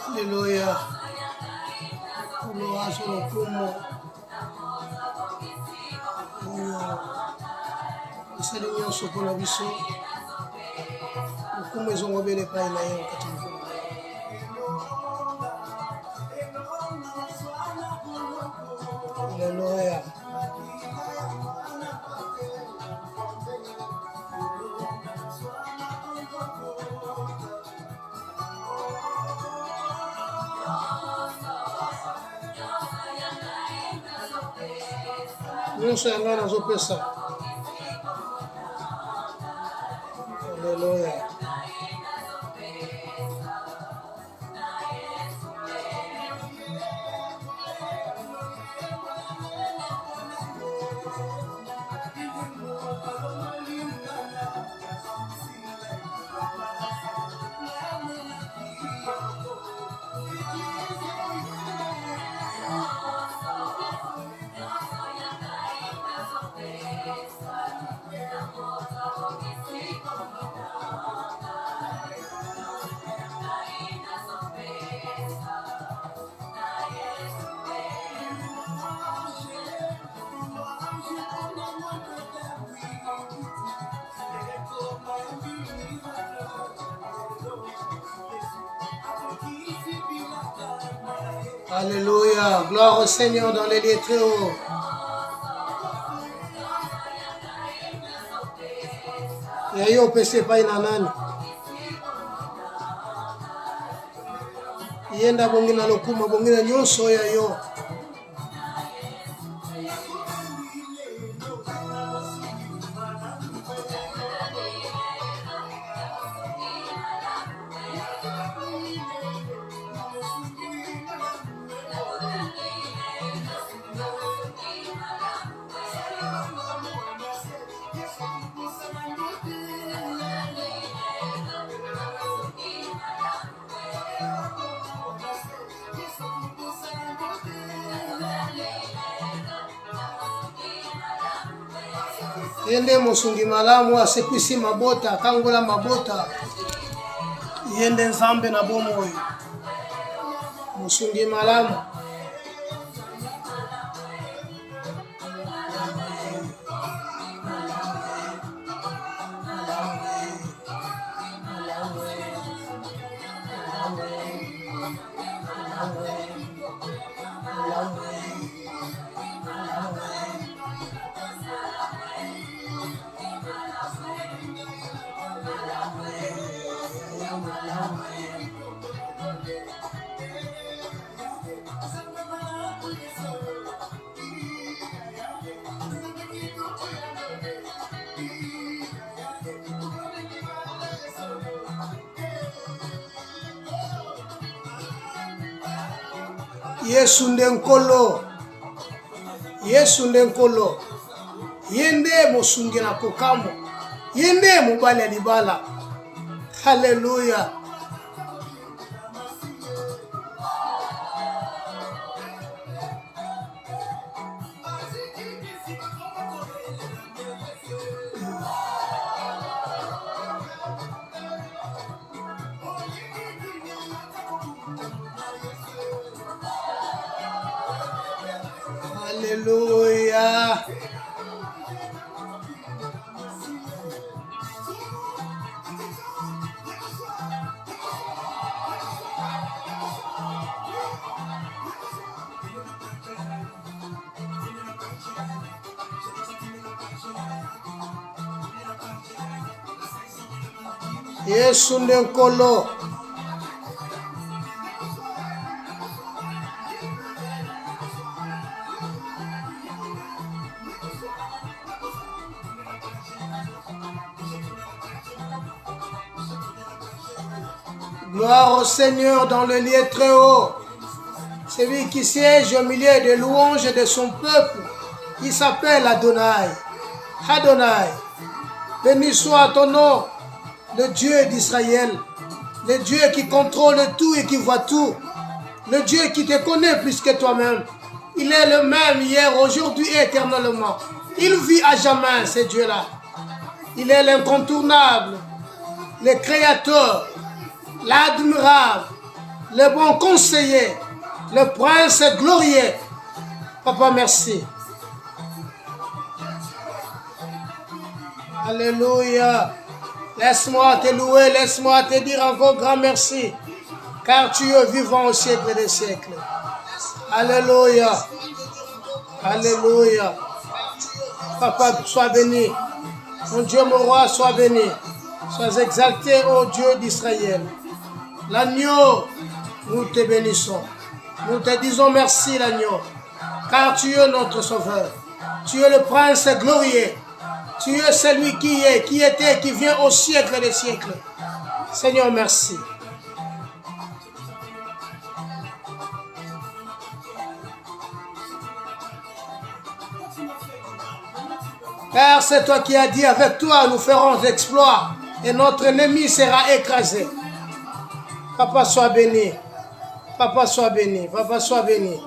Hallelujah. Uloazo lokumo. Isali nyonso mpona biso. Lokumo ezongobele epai na ye wakati mokolo. Hallelujah. Nyonso ya ngai nazopesa. Hallelujah. Alléluia. Gloire au Seigneur dans les lieux très hauts. Yayo pese pai na nani. Yenda bongina lokuma bongina nyonso yayo. Yende musungi malamu asekwisi mabota kangola mabota yende nzambe na bomoyo musungi malamu Yesu ndenkolo. Yesu ndenkolo. Yende musungi na kokamo. Yende mubali alibala. Hallelujah. Hallelujah. Yesu Nkolo. Gloire au Seigneur dans le lieu très haut. Celui qui siège au milieu des louanges de son peuple, il s'appelle Adonai. Adonai, béni soit ton nom, le Dieu d'Israël, le Dieu qui contrôle tout et qui voit tout, le Dieu qui te connaît plus que toi-même. Il est le même hier, aujourd'hui et éternellement. Il vit à jamais, ce Dieu-là. Il est l'incontournable, le créateur, l'admirable, le bon conseiller, le prince glorieux. Papa, merci. Alléluia. Laisse-moi te louer, laisse-moi te dire encore grand merci, car tu es vivant au siècle des siècles. Alléluia. Alléluia. Papa, sois béni. Mon Dieu, mon roi, sois béni. Sois exalté, ô Dieu d'Israël. L'agneau, nous te bénissons. Nous te disons merci, l'agneau, car tu es notre sauveur. Tu es le prince glorieux. Tu es celui qui est, qui était, qui vient au siècle des siècles. Seigneur, merci. Car c'est toi qui as dit, avec toi nous ferons exploits et notre ennemi sera écrasé. Papa, sois béni. Papa, sois béni. Papa, sois béni.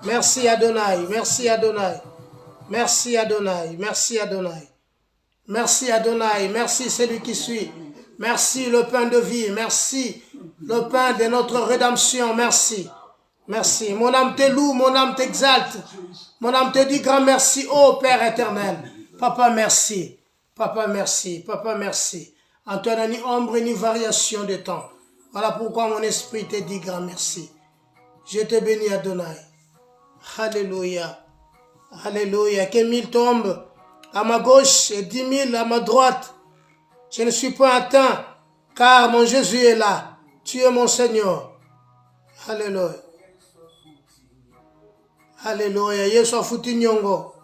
Merci Adonai. Merci Adonai. Merci Adonai. Merci Adonai. Merci Adonai. Merci celui qui suit. Merci le pain de vie. Merci le pain de notre rédemption. Merci. Merci. Mon âme te loue, mon âme t'exalte. Mon âme te dit grand merci, ô Père éternel. Papa, merci. Papa, merci. Papa, merci. En toi, ni ombre ni variation de temps. Voilà pourquoi mon esprit te dit grand merci. Je te bénis, Adonai. Alléluia. Alléluia. Que 1000 tombent à ma gauche et 10 000 à ma droite. Je ne suis pas atteint, car mon Jésus est là. Tu es mon Seigneur. Alléluia. Alléluia. Yesu afuti nyongo.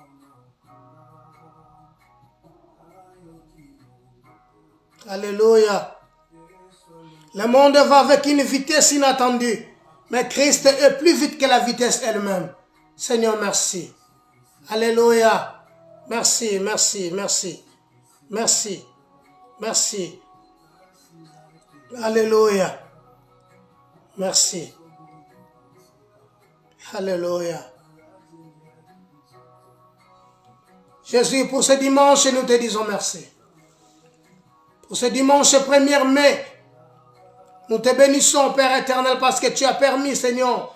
Alléluia. Le monde va avec une vitesse inattendue, mais Christ est plus vite que la vitesse elle-même. Seigneur, merci. Alléluia. Merci, merci, merci. Merci, merci. Alléluia. Merci. Alléluia. Jésus, pour ce dimanche, nous te disons merci. Pour ce dimanche 1er mai, nous te bénissons, Père éternel, parce que tu as permis, Seigneur,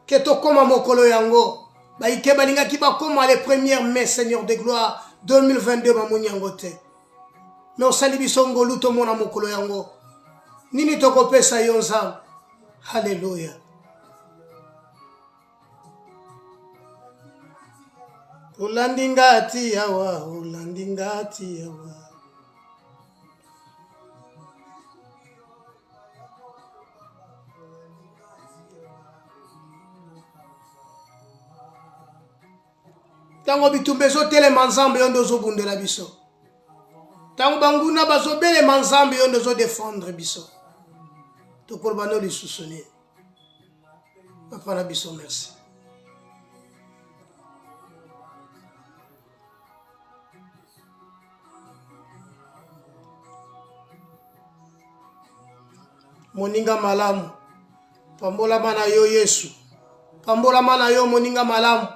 que tu koma mokolo yango. Baïke balinga ki ba koma le 1er mai, Seigneur de gloire, 2022 ba munyango te. Mais osali biso ngolu to mona mokolo yango. Nini to kopesa yo nzambe. Alléluia. Ulandingati yawa, ulandingati yawa. Tango bitumbe zo tele manzambe yondo zo bundela biso. Tango banguna bazo bele manzambe yondo zo défendre biso. To kolbano li soutenir. Papa na biso merci. Moninga malamu. Pambola mana yo Yesu. Pambola mana yo moninga malamu.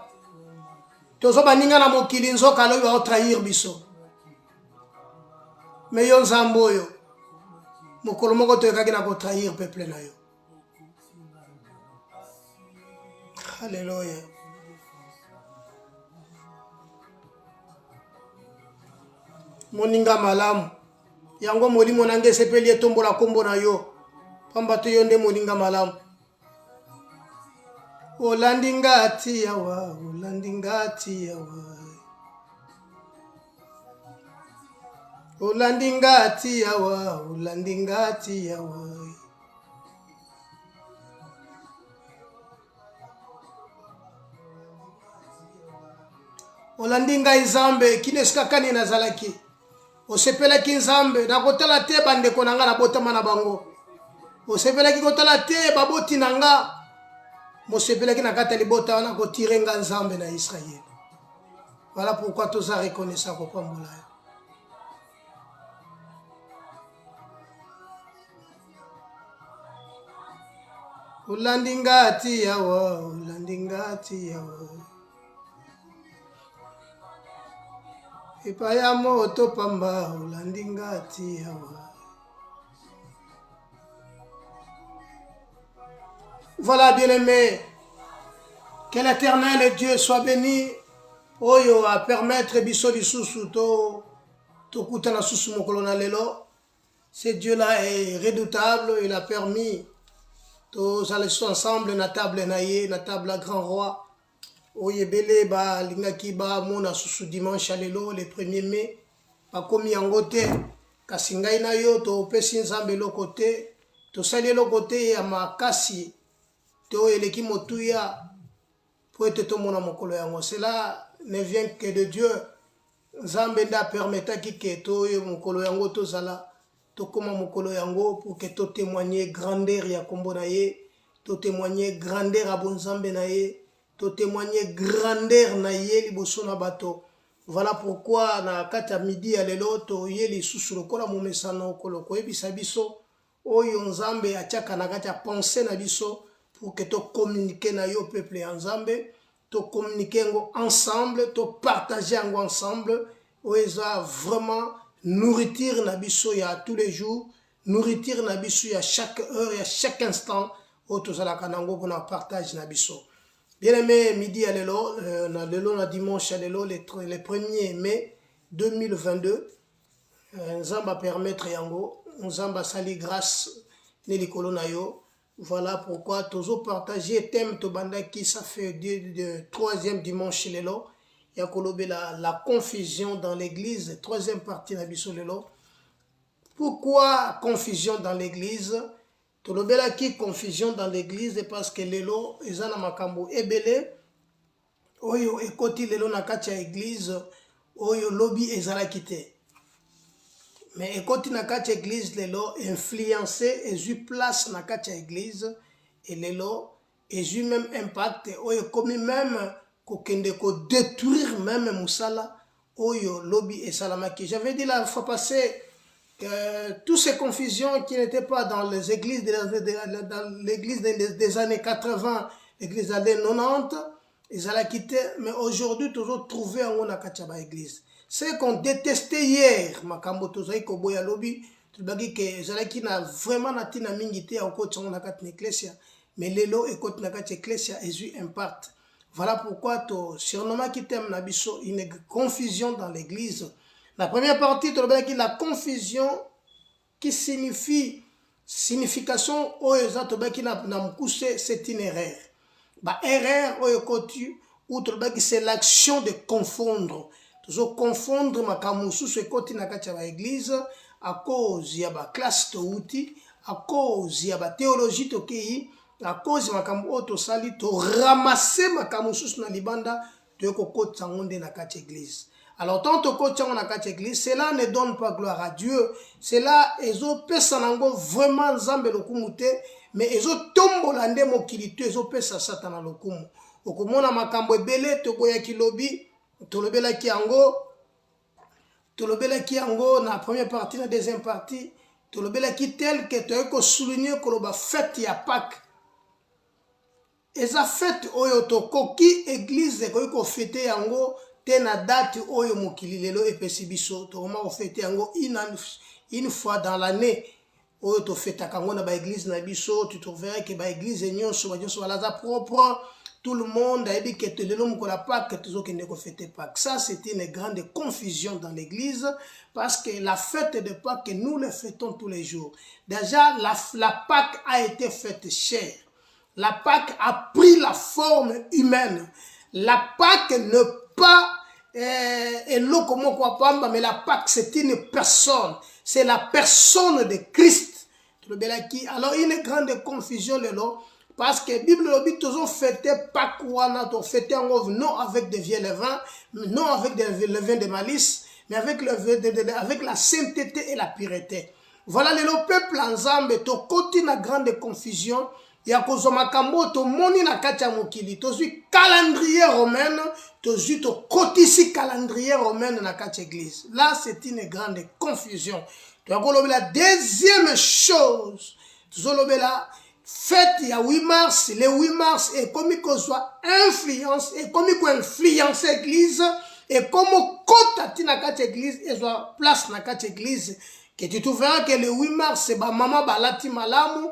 Tozo baninga na mokili nzoka lo ba trahir biso. Mais yo nzambo yo. Mokolo moko to ekaki na ko trahir peuple na yo. Alléluia. Moninga malamu. Yango molimo nange sepeli etombola kombo na yo. Pamba to yo nde moninga malamu. Olandingati yawa, olandingati yawa. Ulandingati yawa, ulandingati yawa. Olandinga Nzambe kine skakani nazalaki. Osepelaki Nzambe na kotala te bandeko nanga na botama na bango. Osepelaki kotala te baboti nanga. Mosepelaki na kata libota wana kotirenga Nzambe na Israël. Voilà pourquoi tous a reconnaissant kopambola. Ulandingati yawa, ulandingati yawa. Ipaya moto pamba, ulandingati yawa. Voilà, bien-aimés, que l'Éternel Dieu soit béni. Oyo a permettre biso lisusu to kutana susu mokolo na lelo. Ce Dieu-là est redoutable, il a permis tous aller ensemble na table na ye, na table à grand roi. Oyebele ba lingaki ba mona susu dimanche lelo le 1er mai. Ba komi yango te kasi ngai na yo to pesi Nzambe loko te, to sali loko te ya makasi to eleki motuya po ete to mona mokolo yango. Cela ne vient que de Dieu. Nzambe nda permetaki ke to yo mokolo yango to zala to koma mokolo yango pour que to témoigner grandeur ya kombo na ye, to témoigner grandeur a bonzambe na ye, to témoigner grandeur na ye liboso na bato. Voilà pourquoi na kata midi ya lelo to ye lisusu lokola momesano okolo koyebisa biso oyo Nzambe atiaka na kati ya pensée na biso pour que to communiquer na yo peuple ya Nzambe, to communiquer ngo ensemble, to partager ngo ensemble. Oeza vraiment nourriture na biso ya tous les jours, nourriture na biso ya chaque heure, ya chaque instant, otozalaka nango pona partage na biso. Bien aimé, midi à lelo, na dimanche à lelo, le 1er mai 2022, Nzamba permettre yango, Nzamba sali grâce nelikolo na yo. Voilà pourquoi tozo partager thème to bandaki, ça fait de 3e dimanche lelo. Yakolobe la confusion dans l'église, 3e partie na biso lelo. Pourquoi confusion dans l'église? Tolobela ki confusion dans l'église parce que lelo ezana makambo ebele oyo ekoti lelo na kati ya église oyo lobi ezala kite. Mais ekoti na kati ya église lelo influencer ezu place na kati ya église et lelo ezu même impact oyo komi même kokende ko détruire même musala oyo lobi esalamaki. J'avais dit la fois passée toutes ces confusions qui n'étaient pas dans les églises dans l'église des années 80, l'église des années 90, ils allaient quitter, mais aujourd'hui toujours trouvé en on a kachaba église. C'est qu'on détestait hier, makambo tozai koboya lobi, tubagi que zalaki na vraiment na tina mingité au côté on a kat ecclesia, mais lelo et côté na kat ecclesia esu impact. Voilà pourquoi to surnommé qui t'aime na biso une confusion dans l'église. La première partie, la confusion qui signifie, signification, c'est une erreur. Erreur, c'est l'action de confondre. Toujours confondre ma kamusu ce côté na kacha l'église à cause y a ba classe to outil, à cause y a ba théologie to kei, à cause ma kamu auto sali to ramasser ma kamusu na libanda de koko tsangonde na kacha église. Alors, tant que on a quatre églises, cela ne donne pas gloire à Dieu. Cela, ezo pesa nango vraiment nzambe lokumute, mais ezo tombo lande mokilito, ezo pesa satana lokumu. Okomona makambo ebele to boya kilobi, tolobela ki yango na première partie, na deuxième partie, tolobela ki tel que tu as souligné que la fête ya Pâques. Eza fête oyo to koki église ko fêter yango na date oyo mokili lelo epesi biso to ma fete yango une fois dans l'année oyo to feta kango na ba église na biso. Tu trouverais que ba église nyonso balaza propre, tout le monde a dit que lelo mokola Pâques toujours kende ko fêter Pâques. Ça c'est une grande confusion dans l'église parce que la fête de Pâques nous le fêtons tous les jours. Déjà la Pâques a été faite chère. La Pâques a pris la forme humaine. La Pâques ne pas et l'eau comme quoi pamba, mais la Pâque c'est une personne, c'est la personne de Christ. Alors une grande confusion le lot, parce que la Bible dit toujours fêter Pâque wana, fêter non avec des vieux levains, non avec des levains de malice, mais avec la sainteté et la pureté. Voilà le peuple ensemble, to koti na grande confusion. Ya kozoma kambo to moni na kati ya mokili tozwi calendrier romaine tozwi to kotisi calendrier romaine na kati église. Là c'est une grande confusion. La deuxième chose, tozolobela fête ya 8 mars, le 8 mars et comme il soit influence et comme il influence église et comme kota ti na kati église et soit place na kati église que tu trouveras que le 8 mars c'est ba maman balati malamu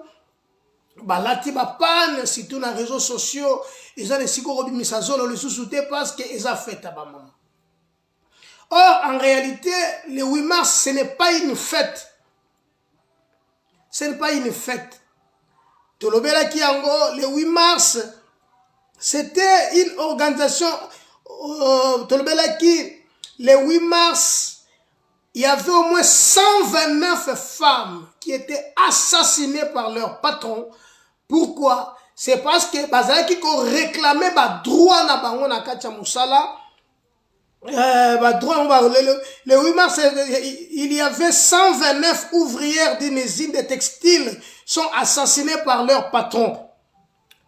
balati ba panne surtout na réseaux sociaux ils ont des sikorobi misazolo le sous-souté parce que ils ont fait à ba maman. Or en réalité le 8 mars ce n'est pas une fête. Ce n'est pas une fête. Tolobela Kiango le 8 mars c'était une organisation Tolobela qui le 8 mars il y avait au moins 129 femmes qui étaient assassinées par leur patron. Pourquoi? C'est parce que bazalaki ko réclamait ba droit na bango na katia musala. Le 8 mars, il y avait 129 ouvrières d'une usine de textile sont assassinées par leur patron.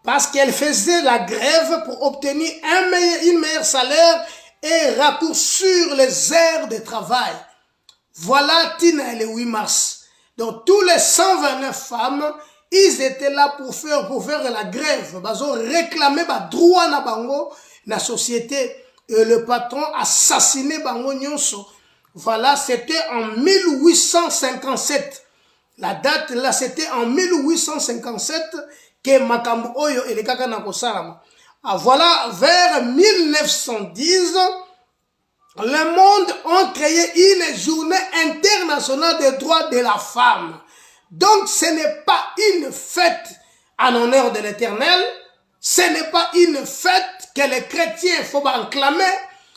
Parce qu'elles faisaient la grève pour obtenir une meilleure salaire et raccourcir les heures de travail. Voilà Tina le 8 mars. Donc tous les 129 femmes, ils étaient là pour faire la grève. Ils ont réclamé le droit na bango la société. Et le patron assassiné bango nyonso. Voilà, c'était en 1857. La date là, c'était en 1857 que Makambu Oyo et les Kakana Kosalama. Voilà, vers 1910, le monde a créé une journée internationale des droits de la femme. Donc, ce n'est pas une fête en honneur de l'Éternel. Ce n'est pas une fête que les chrétiens faut acclamer.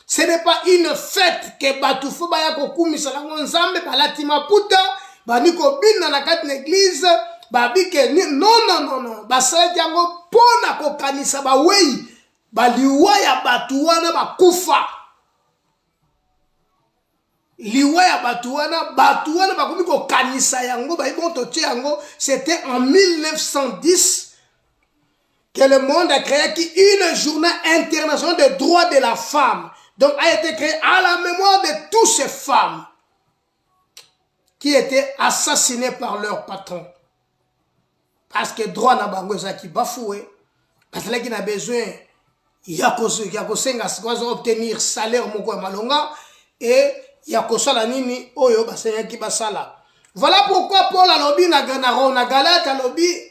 Ce n'est pas une fête que batu faut baya kokumi salango nzambe balati maputa baniko bina na kati l'église babike non basala jango pona kokanisa bawei baliwa ya batu wana bakufa liwa ya batu wana bakomi kokanisa yango baibon toche yango. C'était en 1910 que le monde a créé une journée internationale des droits de la femme. Donc a été créé à la mémoire de toutes ces femmes qui étaient assassinées par leur patron. Parce que droit na bango qui bafoué, parce qu'il a besoin obtenir salaire moko malonga et yakosala nini oyo basenya ki basala. Voilà pourquoi Paul a lobby na Galate a lobby.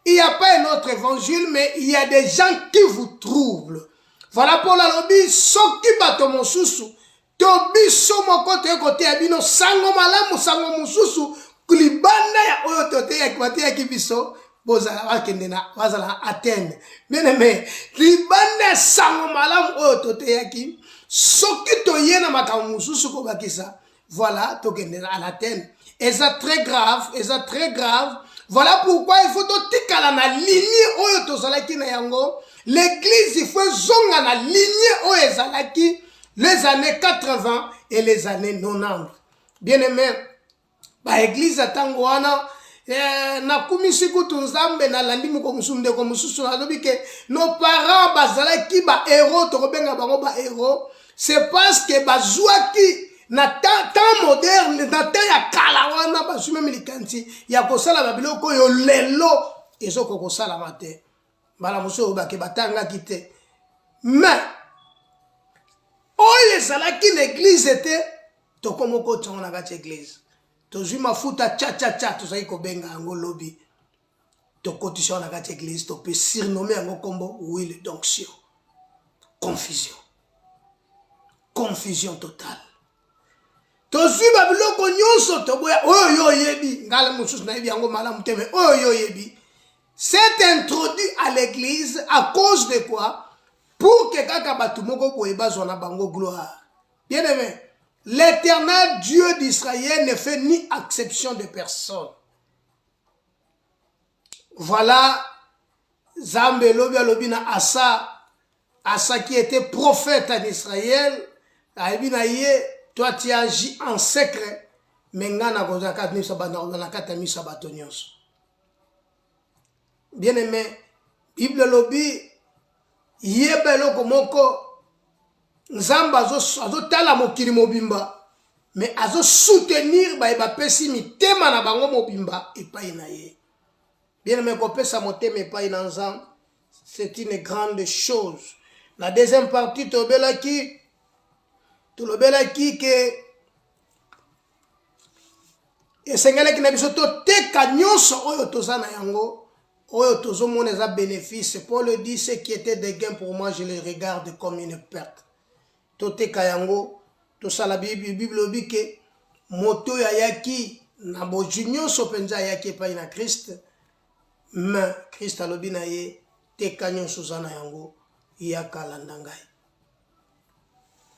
Il n'y a pas un autre évangile, mais il y a des gens qui vous troublent. Voilà pour la lobby, soki bato mosusu, tobi somo kote abino sango malamu sango mosusu, kulibanda ya oyo tote ya kwate ya kibiso, boza wakende na wazala Athènes. Mais libanda sango malamu oyo tote ya ki, soki toyena makamu mosusu ko bakisa, voilà tokende na Athènes. Et ça très grave, Voilà pourquoi il faut totikala na lignée oyo tozalaki na yango. L'église il faut zonga na lignée oyo ezalaki les années 80 et les années 90. Bien aimé, ba église atango wana na kumisi kutu nzambe na landi muko musumde ko mususu na lobi ke nos parents bazalaki ba héros to benga bango ba héros. C'est parce que bazwaki na temps moderne na temps ya kala wana basume milikanti ya kosala babiloko yo lelo ezoko kosala mate bala muso bake batanga kite mais oye salaki l'église était to komoko tsona ka église to zui mafuta cha to sai ko benga ngo lobby to kotisha na ka église to pe surnommer ngo kombo huile d'onction. Confusion totale. Tozi babiloko nyonso toboya oyo yebi ngala mususu na yebi yango malamu teme oyo yebi. C'est introduit à l'église à cause de quoi? pour que kaka bato moko boye bazwa na bango gloire. Bien aimé, l'éternel Dieu d'Israël ne fait ni exception de personne. Voilà, Zambe lobi alobi na Asa qui était prophète en Israël, alobi na ye, toi tu agis en secret, mais nga na koza kat misa na kata misa bato nyonso. Bien aimé, Bible lobi yeba eloko moko Nzamba azo tala mokili mobimba, mais azo soutenir ba pesi mitema na bango mobimba epai na ye. Bien aimé, kopesa motema epai na Nzambe, c'est une grande chose. La deuxième partie tolobelaki ke esengelaki na biso toteka nyonso oyo toza na yango, oyo tozomona eza bénéfice. Paul dit, ce qui était des gains pour moi, je les regarde comme une perte. Toteka yango, tosala Bible lobi ke moto ya yaki na boju nyonso penza yaki epai na Christ, mais Christ alobi na ye teka nyonso oza na yango yaka landa ngai.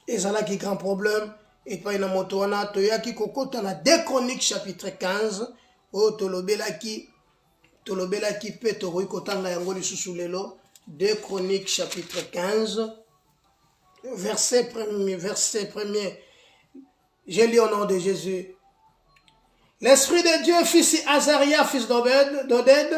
Ezalaki grand problème epai na moto wana toyaki kokota na 2 Chroniques chapitre 15 oyo tolobelaki pe tokoki kotanga yango lisusu lelo. 2 Chroniques chapitre 15 verset premier. Je lis au nom de Jésus. L'Esprit de Dieu fit si Azaria, fils d'Oded,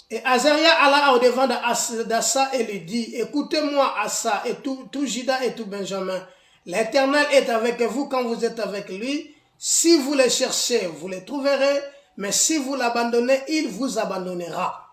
et Azaria alla au-devant d'Assa et lui dit, écoutez-moi Assa et tout Juda et tout Benjamin, l'Éternel est avec vous quand vous êtes avec lui. Si vous le cherchez, vous le trouverez, mais si vous l'abandonnez, il vous abandonnera.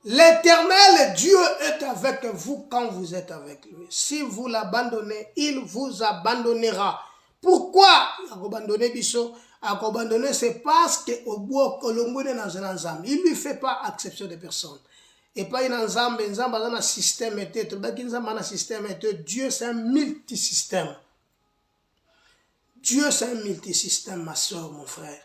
L'Éternel Dieu est avec vous quand vous êtes avec lui. Si vous l'abandonnez, il vous abandonnera. Pourquoi abandonner biso? Abandonner, c'est parce que il ne lui fait pas exception de personne. Et pas une ensemble, un système était, Dieu c'est un multisystème. Dieu c'est un multisystème, ma soeur, mon frère.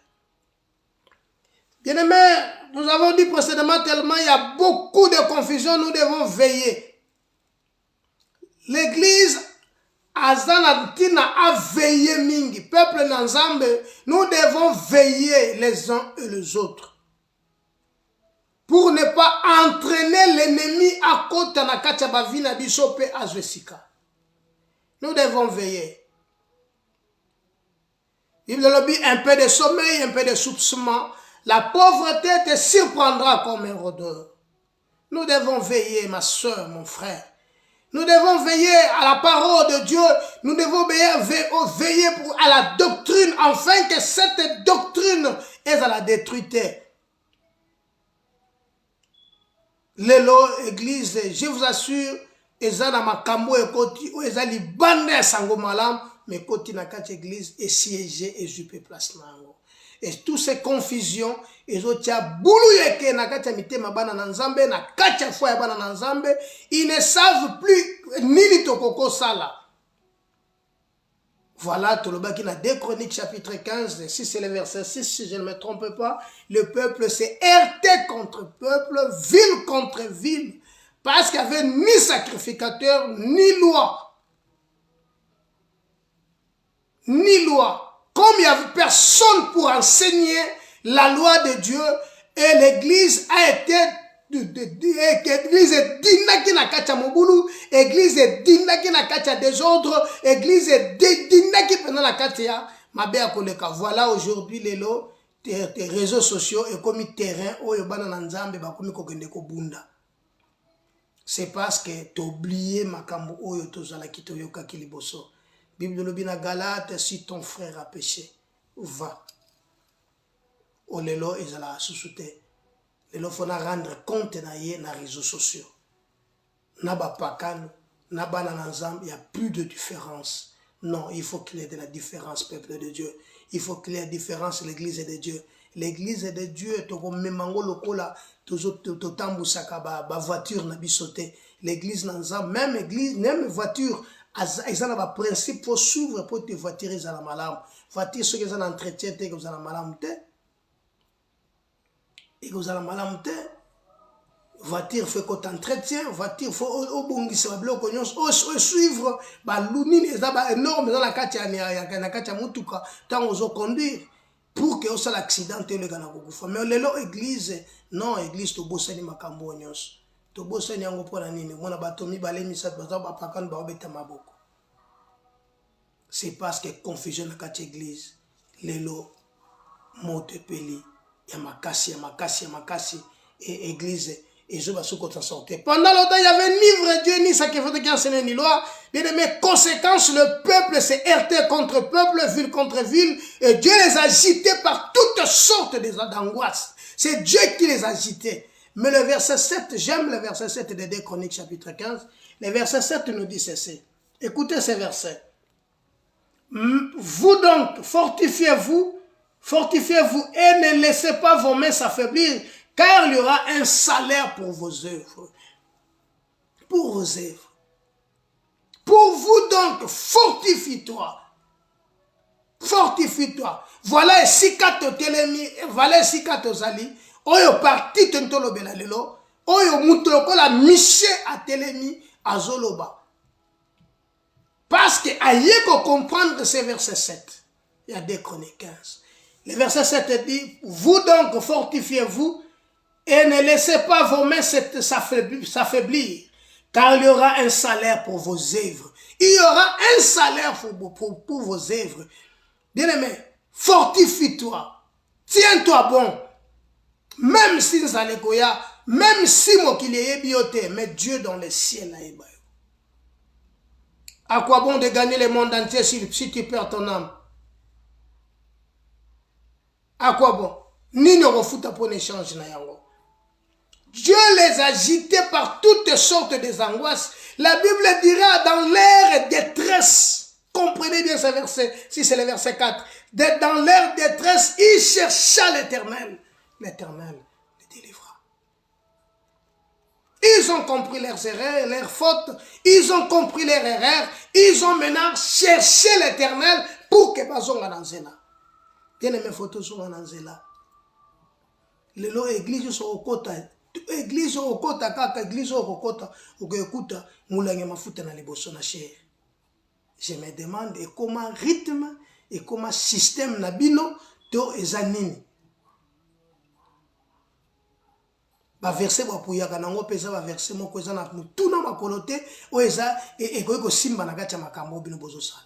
Bien-aimés, nous avons dit précédemment tellement il y a beaucoup de confusion, nous devons veiller. L'église Azanatina a veillé mingi. Peuple Nanzambe, nous devons veiller les uns et les autres. Pour ne pas entraîner l'ennemi à côté de Kachabavina Bishope Azwesika. Nous devons veiller. Il le lobby un peu de sommeil, un peu de soupçonnement. La pauvreté te surprendra comme un rôdeur. Nous devons veiller, ma soeur, mon frère. Nous devons veiller à la parole de Dieu. Nous devons veiller à la doctrine, afin que cette doctrine est à la détruité. Lelo, église, je vous assure, ezana makambo ekoti, ezali bande sango malam, mais koti na kati église et siéger et jupe place nango. Et toutes ces confusions, ils ont boulouye na kati mitema bana na Nzambe, na kati foi ya bana na Nzambe, ils ne savent plus nini tokoko sala. Voilà, Tolobaki na 2 Chroniques chapitre 15, si c'est le verset 6, si je ne me trompe pas, le peuple s'est heurté contre peuple, ville contre ville, parce qu'il n'y avait ni sacrificateur, ni loi. Ni loi. Comme il n'y avait personne pour enseigner la loi de Dieu, et l'église a été, l'église est dinaki na kacha mobulu, église est dinaki na kacha désordre, église est dinaki pendant la kacha mabea koleka. Voilà aujourd'hui les réseaux sociaux et comme terrain où yobana na Nzambe bakomi kokende ko bunda. C'est parce que tu as oublié makambo oyo tozala kitoyoka kiliboso. Bible lobi na Galate, si ton frère a péché, va. Olelo ezala susute. Lelo fona rendre compte na ye na réseaux sociaux. Na ba pakano, na bana na Nzambe, il n'y a plus de différence. Non, il faut qu'il y ait de la différence, peuple de Dieu. Il faut qu'il y ait de la différence, l'église de Dieu. L'église de Dieu, toko memango lokola, totambu saka ba voiture na bisote. L'église na Nzambe, même église, même voiture, ils ont un principe pour suivre pour te voitures à la malam. Voiture ceux qui ont un entretien que vous avez la malam te. Et vous avez la malam te. voiture fait qu'on t'entretient, voiture faut au bongisi ba bloko nyos au suivre ba lunini eza ba énorme dans la kati ya mutuka tant ozo conduire pour que ça l'accident te le gana kokufa. Mais lelo église non église to bosani makambo nyos to bosani yango pona nini mona bato mibale misatu baza ba pakana ba obeta maboko. C'est parce que confusion na kati église lelo moto peli ya makasi et église. Et je vais s'en sortir. Pendant longtemps, il y avait ni vrai Dieu, ni sacrifice qui enseignait, ni loi. Bien aimé, conséquence, le peuple s'est heurté contre peuple, ville contre ville. Et Dieu les agitait par toutes sortes d'angoisses. C'est Dieu qui les agitait. Mais le verset 7, j'aime le verset 7 de 2 Chroniques chapitre 15. Le verset 7 nous dit ceci. Écoutez ces versets. Vous donc, fortifiez-vous et ne laissez pas vos mains s'affaiblir. Car il y aura un salaire pour vos œuvres. Pour vos œuvres. Pour vous donc, fortifie-toi. Fortifie-toi. Voilà ici kato telemi, voilà ici kato zali. Oyo parti tentolo belalelo. Oyo mutoloko la miché a telemi a zoloba. Parce que aïe ko comprendre ce verset 7. Il y a 2 Chroniques 15. Le verset 7 dit, vous donc fortifiez-vous et ne laissez pas vos mains s'affaiblir, car il y aura un salaire pour vos œuvres. Il y aura un salaire pour vos œuvres. Bien-aimé, fortifie-toi, tiens-toi bon, même si nous allons koya, même si moi qu'il est bioté, mais Dieu dans les ciels là. À quoi bon de gagner le monde entier si tu perds ton âme? À quoi bon? Ni ne refuta pour l'échange na yango. Dieu les agitait par toutes sortes des angoisses. La Bible dira dans leur détresse. Comprenez bien ce verset, si c'est le verset 4. Dans leur détresse, il chercha l'Éternel. L'Éternel les délivra. Ils ont compris leurs erreurs, leurs fautes. Ils ont compris leurs erreurs. Ils ont maintenant cherché l'Éternel pour que bazonga nanzela. Bien-aimé photo sur nanzela. Le lo église sur okota. Église okota kaka église okota okekuta mulange mafuta na liboso na cher. Je me demande comment rythme et comment système na bino to ezanini. Ba verset ba puyaka nango pesa ba verset moko eza na tuna makolote o eza ekoiko simba na gacha makambo bino bozo sala.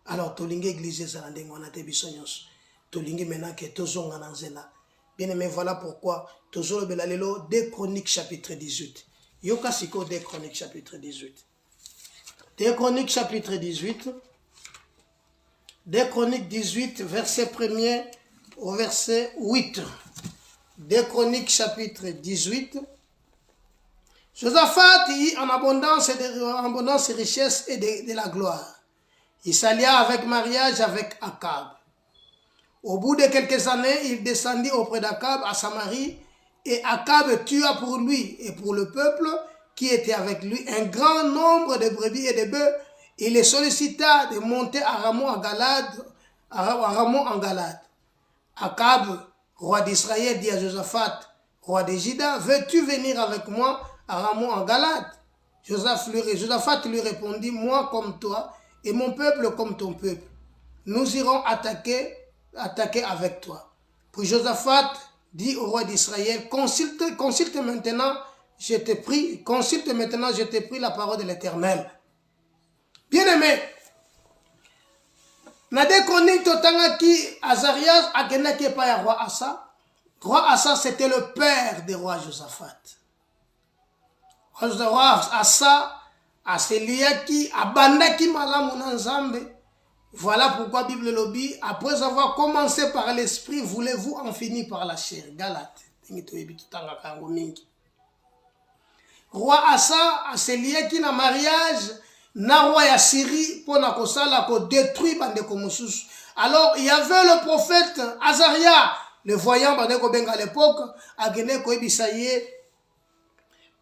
Alors tolingi église za ndengo na te biso nyonso. Tolingi mena ke tozonga na nzela. Bien aimé, voilà pourquoi toujours le belalelo 2 Chroniques chapitre 18. Yoka siko 2 Chroniques chapitre 18. 2 Chroniques chapitre 18. 2 Chroniques 18 verset 1er au verset 8. 2 Chroniques chapitre 18. Josaphat y en abondance et richesse et de la gloire. Il s'allia avec mariage avec Akab. Au bout de quelques années, il descendit auprès d'Akab à Samarie, et Akab tua pour lui et pour le peuple qui était avec lui un grand nombre de brebis et de bœufs. Il les sollicita de monter à Ramon en Galade. Akab, roi d'Israël, dit à Josaphat, roi de Juda, veux-tu venir avec moi à Ramon en Galade? Josaphat lui répondit, moi comme toi et mon peuple comme ton peuple. Nous irons attaquer avec toi. Puis Josaphat dit au roi d'Israël, consulte maintenant, je te prie la parole de l'Éternel. Bien-aimé, na 2 Chroniques totangaki Azarias akenaki pa ya roi Asa. Roi Asa c'était le père du roi Josaphat. Roi Asa aseliaki abandaki malamu na Nzambe. Voilà pourquoi Bible lobby, après avoir commencé par l'esprit, voulez-vous en finir par la chair? Galate. Roi Asa a se lié qui na mariage na roi ya Syrie pour na kosala ko détruire bande komusus. Alors il y avait le prophète Azaria, le voyant bande ko benga à l'époque, a gagné ko ebisaye.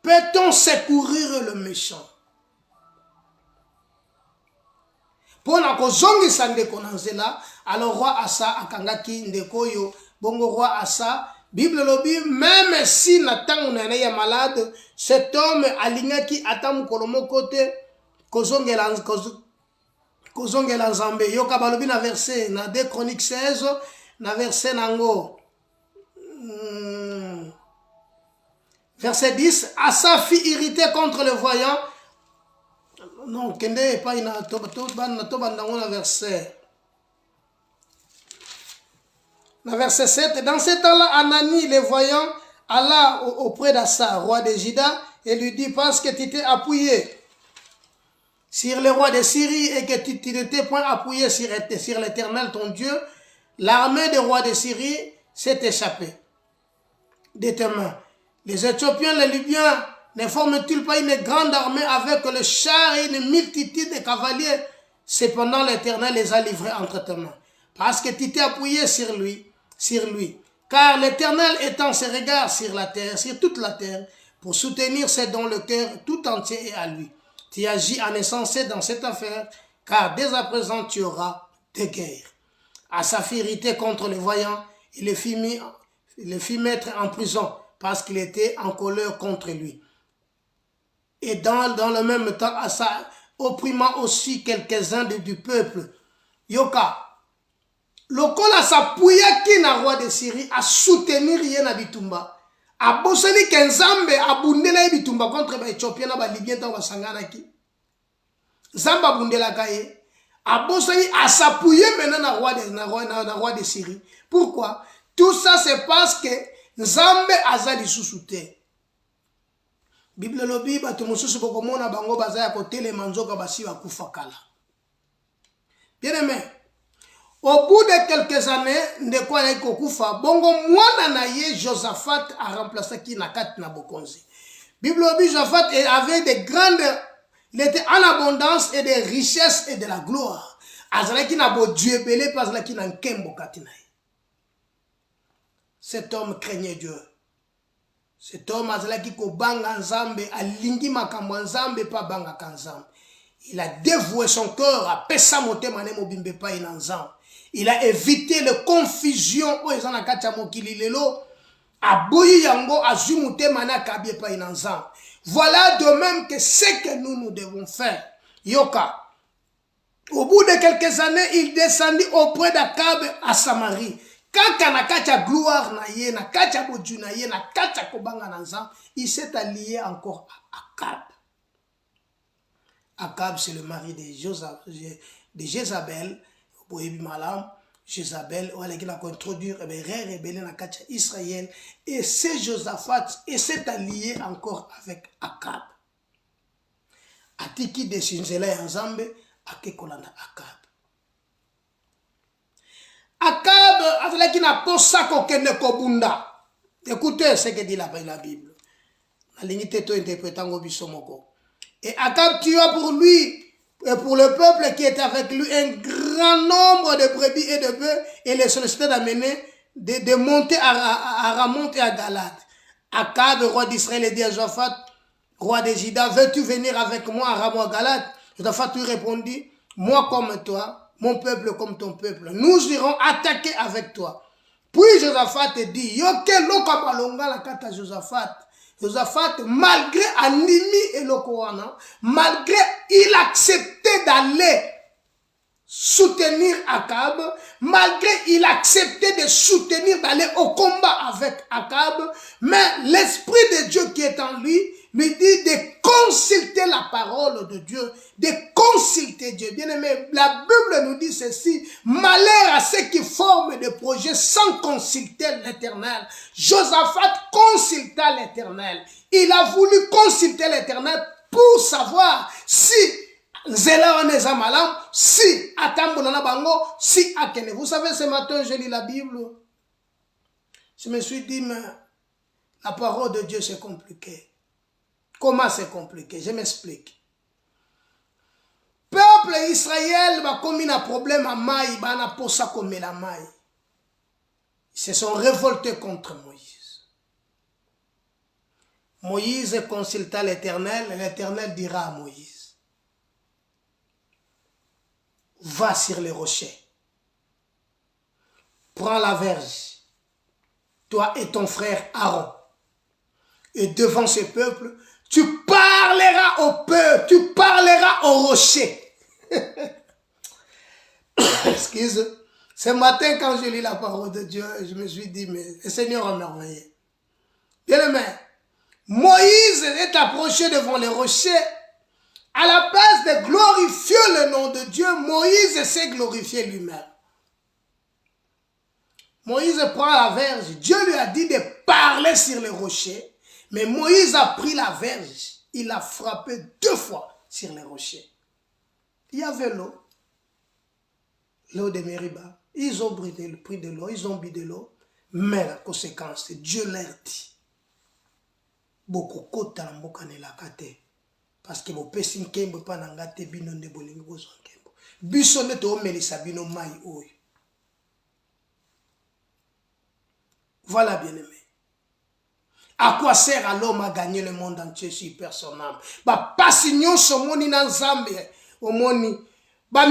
Peut-on secourir le méchant? Pour na kozongisa ndeko na nzela, alors roi Asa akangaki ndeko yo, bongo roi Asa Bible lobby, même si Nathan est malade, cet homme aligné qui attend mon côté, kozongela nzambe. Yoka balobi na verset, na 2 Chroniques 16, na verset nango. Verset 10, Asa fut irrité contre le voyant. Non, kende pas ina na verset. Dans verset 7, dans ce temps-là, Anani, le voyant, alla auprès d'Assa, roi de Juda, et lui dit, parce que tu t'es appuyé sur le roi de Syrie et que tu n'étais point appuyé sur l'Éternel, ton Dieu, l'armée des rois de Syrie s'est échappée de tes mains. Les Éthiopiens, les Libyens, ne forment-ils pas une grande armée avec le char et une multitude de cavaliers? Cependant, l'Éternel les a livrés entre tes mains, parce que tu t'es appuyé sur lui. Car l'Éternel étend ses regards sur la terre, sur toute la terre, pour soutenir ceux dont le cœur tout entier est à lui. Tu agis en insensé dans cette affaire, car dès à présent tu auras des guerres. À sa férité contre les voyants, il le fit mettre en prison, parce qu'il était en colère contre lui. Et dans le même temps, Asa opprimant aussi quelques-uns du peuple. Yoka, lokola sapuyaki na roi de Syrie a soutenir ye na bitumba. A bosani kenzambe abundela bitumba contre ba Éthiopien na ba Libyen ta basanganaki. Zamba bundela kaye. A bosani a s'appuyer maintenant na roi de Syrie. Pourquoi? Tout ça c'est parce que Nzambe azali susute. Bible lobi bato mosusu bokomona bango bazaya kotele manzoka basi bakufakala. Bien aimé, au bout de quelques années, ndeko ya kokufa, bongo mwana na ye Josaphat a remplacé qui na kat na bokonzi. Bible lobi Josaphat avait des grandes, il était en abondance et des richesses et de la gloire. Azalaki na bo Dieu belé parce que na nkembo katina. Cet homme craignait Dieu. Cet homme azalaki ko banga nzambe alingi makambo nzambe pa banga kanzambe. Il a dévoué son cœur à pesa motema ne mobimbe pa ina nzambe. Il a évité la confusion o ezana kacha mokili lelo aboyi yango azwi motema na kabie pa ina nzambe. Voilà de même que ce que nous devons faire. Yoka. Au bout de quelques années, il descendit auprès d'Akab à Samarie. Kaka na kacha gloire na ye, na kacha boju na ye, na kacha kobanga na nzambe, il s'est allié encore à Akab. Akab, c'est le mari de Jézabel. Jézabel, il a introduit rebelle na kacha Israël. Et c'est Josaphat, et s'est allié encore avec Akab. Atiki de Shinzela Nzambe, akekolanda Akab. Akab, azalaki na posa kokende kobunda. Écoutez ce que dit la Bible. La lignité to interprétant bisomoko. Et Akab tua pour lui et pour le peuple qui était avec lui un grand nombre de brebis et de bœufs et les sollicitait d'amener de monter à Ramoth et à Galad. Akab, roi d'Israël, dit à Josaphat, roi de Juda, veux-tu venir avec moi à Ramoth et à Galad? Josaphat lui répondit, moi comme toi, mon peuple comme ton peuple, nous irons attaquer avec toi. Puis Josaphat dit, yoke loka balonga la kata Josaphat. Josaphat, malgré Animi et Lokoana, malgré il acceptait d'aller soutenir Akab, malgré il acceptait de soutenir d'aller au combat avec Akab, mais l'Esprit de Dieu qui est en lui dit de consulter la parole de Dieu, de consulter Dieu. Bien aimé, la Bible nous dit ceci, malheur à ceux qui forment des projets sans consulter l'Éternel. Josaphat consulta l'Éternel. Il a voulu consulter l'Éternel pour savoir si Zela Onezamalam, si Atambulana Bango, si Akene. Vous savez, ce matin, je lis la Bible. Je me suis dit, mais la parole de Dieu, c'est compliqué. Comment c'est compliqué? Je m'explique. Peuple Israël va comme un problème à Maï, va pour ça comme la Maï. Ils se sont révoltés contre Moïse. Moïse consulta l'Éternel, et l'Éternel dira à Moïse, va sur les rochers, prends la verge, toi et ton frère Aaron. Et devant ce peuple, tu parleras au peuple, tu parleras au rocher. Excuse. Ce matin, quand je lis la parole de Dieu, je me suis dit, mais le Seigneur a merveilleux. Bien aimé, Moïse est approché devant les rochers. À la place de glorifier le nom de Dieu, Moïse s'est glorifié lui-même. Moïse prend la verge. Dieu lui a dit de parler sur les rochers. Mais Moïse a pris la verge. Il a frappé 2 fois sur les rochers. Il y avait l'eau. L'eau de Mériba. Ils ont pris de l'eau. Ils ont bu de l'eau. Mais la conséquence, Dieu leur dit. Beaucoup kota na mboka la kate. Parce que vos pesi nkembo pa na ngate bino nde bolingi bozo nkembo. Biso ne to melisa bino mai oyo. Voilà, bien-aimé. À quoi sert à l'homme à gagner le monde entier si personne n'aime? Ba passignon so moni na nzambe o moni ba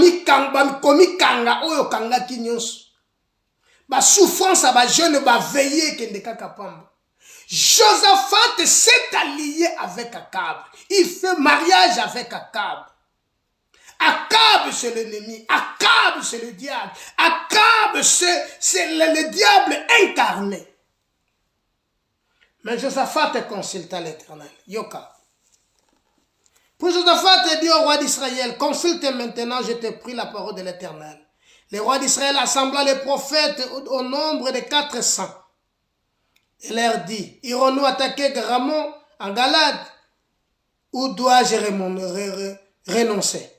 komi kanga oyo kanga ki nyonso. Ba souffrance à ba jeune ba veiller kende kaka pamba. Josaphat s'est allié avec Akab. Il fait mariage avec Akab. Akab c'est l'ennemi. Akab c'est le diable. Akab c'est le diable incarné. Mais Josaphat consulta l'Éternel. Yoka. Puis Josaphat dit au roi d'Israël, consulte maintenant, je t'ai pris la parole de l'Éternel. Le roi d'Israël assembla les prophètes au nombre de 400. Il leur dit, irons-nous attaquer Ramon en Galade? Ou dois-je renoncer?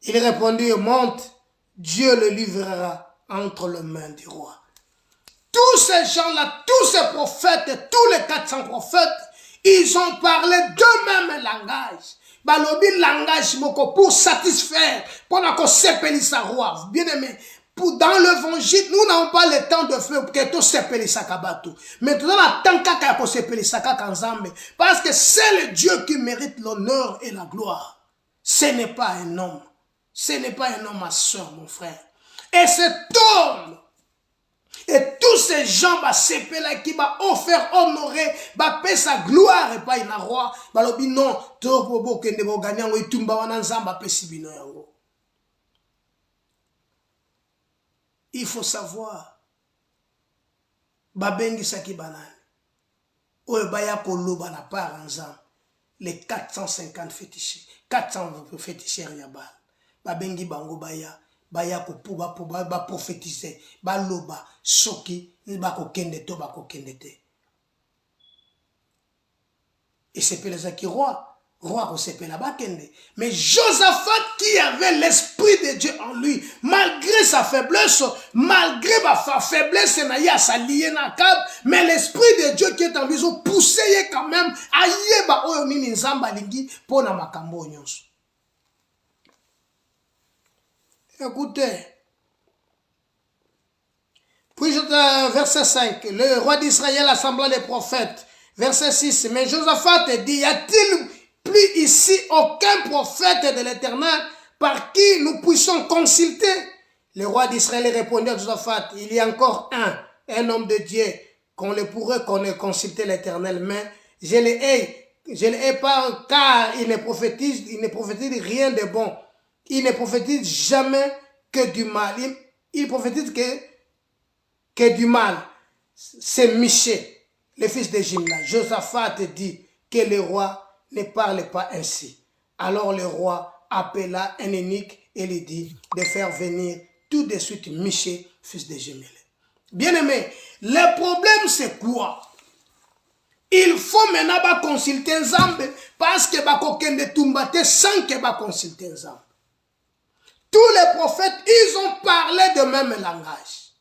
Il répondit, monte, Dieu le livrera entre les mains du roi. Tous ces gens-là, tous ces prophètes, tous les 400 prophètes, ils ont parlé de même langage. Balobi langage pour satisfaire, pendant qu'on s'appelle sa roi. Bien aimé, dans l'évangile, nous n'avons pas le temps de faire que tout s'appelle sa kabato. Mais tout dans la temps qu'on s'appelle sa kanzambe. Parce que c'est le Dieu qui mérite l'honneur et la gloire. Ce n'est pas un homme. Ce n'est pas un homme, ma soeur, mon frère. Et cet homme, et tous ces gens là qui va offert honorer va payer sa gloire et pas une roi va lobi non to bobo kende bo gagner ngo itumba wana nzamba pesi bino yango. Il faut savoir babengi saki banane oyo baya koloba na part nzamba les 450 féticheurs 400 féticheurs ya bal babengi bango baya ba prophétiser ba loba soki ba kokende to ba kokende te. Et c'est pour les qui roi ko sepe la bakende. Mais Josaphat qui avait l'esprit de Dieu en lui, malgré sa faiblesse, malgré sa faiblesse na ya sa lié na Akab, mais l'esprit de Dieu qui est en lui, ils ont poussé quand même à yeba oyo nini nzamba lingi pona makambo nyonso. Écoutez, puis verset 5, le roi d'Israël assembla les prophètes. Verset 6, mais Josaphat dit, y a-t-il plus ici aucun prophète de l'Éternel par qui nous puissions consulter? Le roi d'Israël répondit à Josaphat, il y a encore un homme de Dieu qu'on pourrait consulter l'Éternel, mais je ne hais pas car il ne prophétise rien de bon. Il ne prophétise jamais que du mal. Il prophétise que du mal. C'est Michée, le fils de Jimla. Josaphat dit que le roi ne parle pas ainsi. Alors le roi appela un eunuque et lui dit de faire venir tout de suite Michée, fils de Jimla. Bien-aimé, le problème c'est quoi? Il faut maintenant consulter Nzambe parce que bakokende tumbate sans que consulter Nzambe. Tous les prophètes, ils ont parlé de même langage.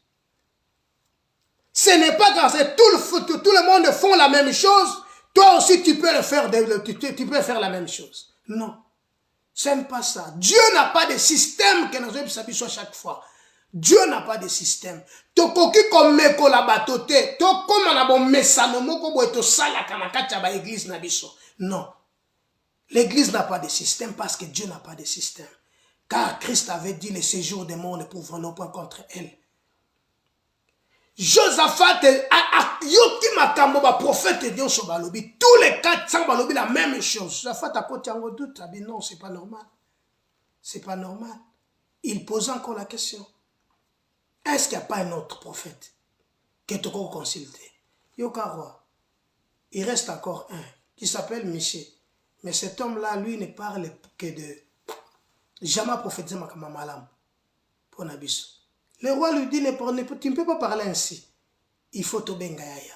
Ce n'est pas parce que tout le monde font la même chose, toi aussi tu peux le faire, tu peux faire la même chose. Non, ce n'est pas ça. Dieu n'a pas de système que nous avons besoin chaque fois. Dieu n'a pas de système. Tokoki comme meko la batote, to comme on a bon mesano moko bo eto sala kanakacha ba église na biso. Non. L'église n'a pas de système parce que Dieu n'a pas de système. Car Christ avait dit, les séjours des morts ne pourront point contre elle. Josaphat yoki makambo ba prophète Dieu so balobi tous les 400 balobi la même chose. Josaphat a côté en doute, a dit non, c'est pas normal. C'est pas normal. Il pose encore la question. Est-ce qu'il n'y a pas un autre prophète que tu peux consulter? Yoka roi. Il reste encore un qui s'appelle Michée. Mais cet homme-là, lui, ne parle que de jamais prophétiser ma malam pour Nabiso. Le roi lui dit, tu ne peux pas parler ainsi. Il faut te bengaya.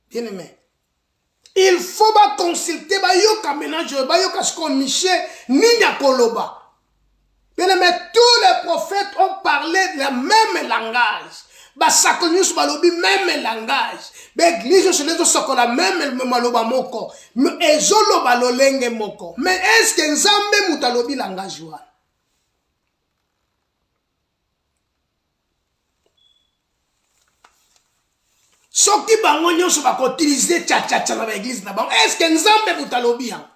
Bien aimé. Il faut pas consulter yoka ménage, yoka sko Miché, ni Koloba. Bien aimé, tous les prophètes ont parlé le même langage. Basakonius balobi même langage. L'église se les sokola même maloba moko. Ezolo balolenge moko. Mais est-ce que Nzambe mutalobi langage wa? Soki bango nyonso bakotiliser tcha na l'église na bango. Est-ce que Nzambe mutalobi ya?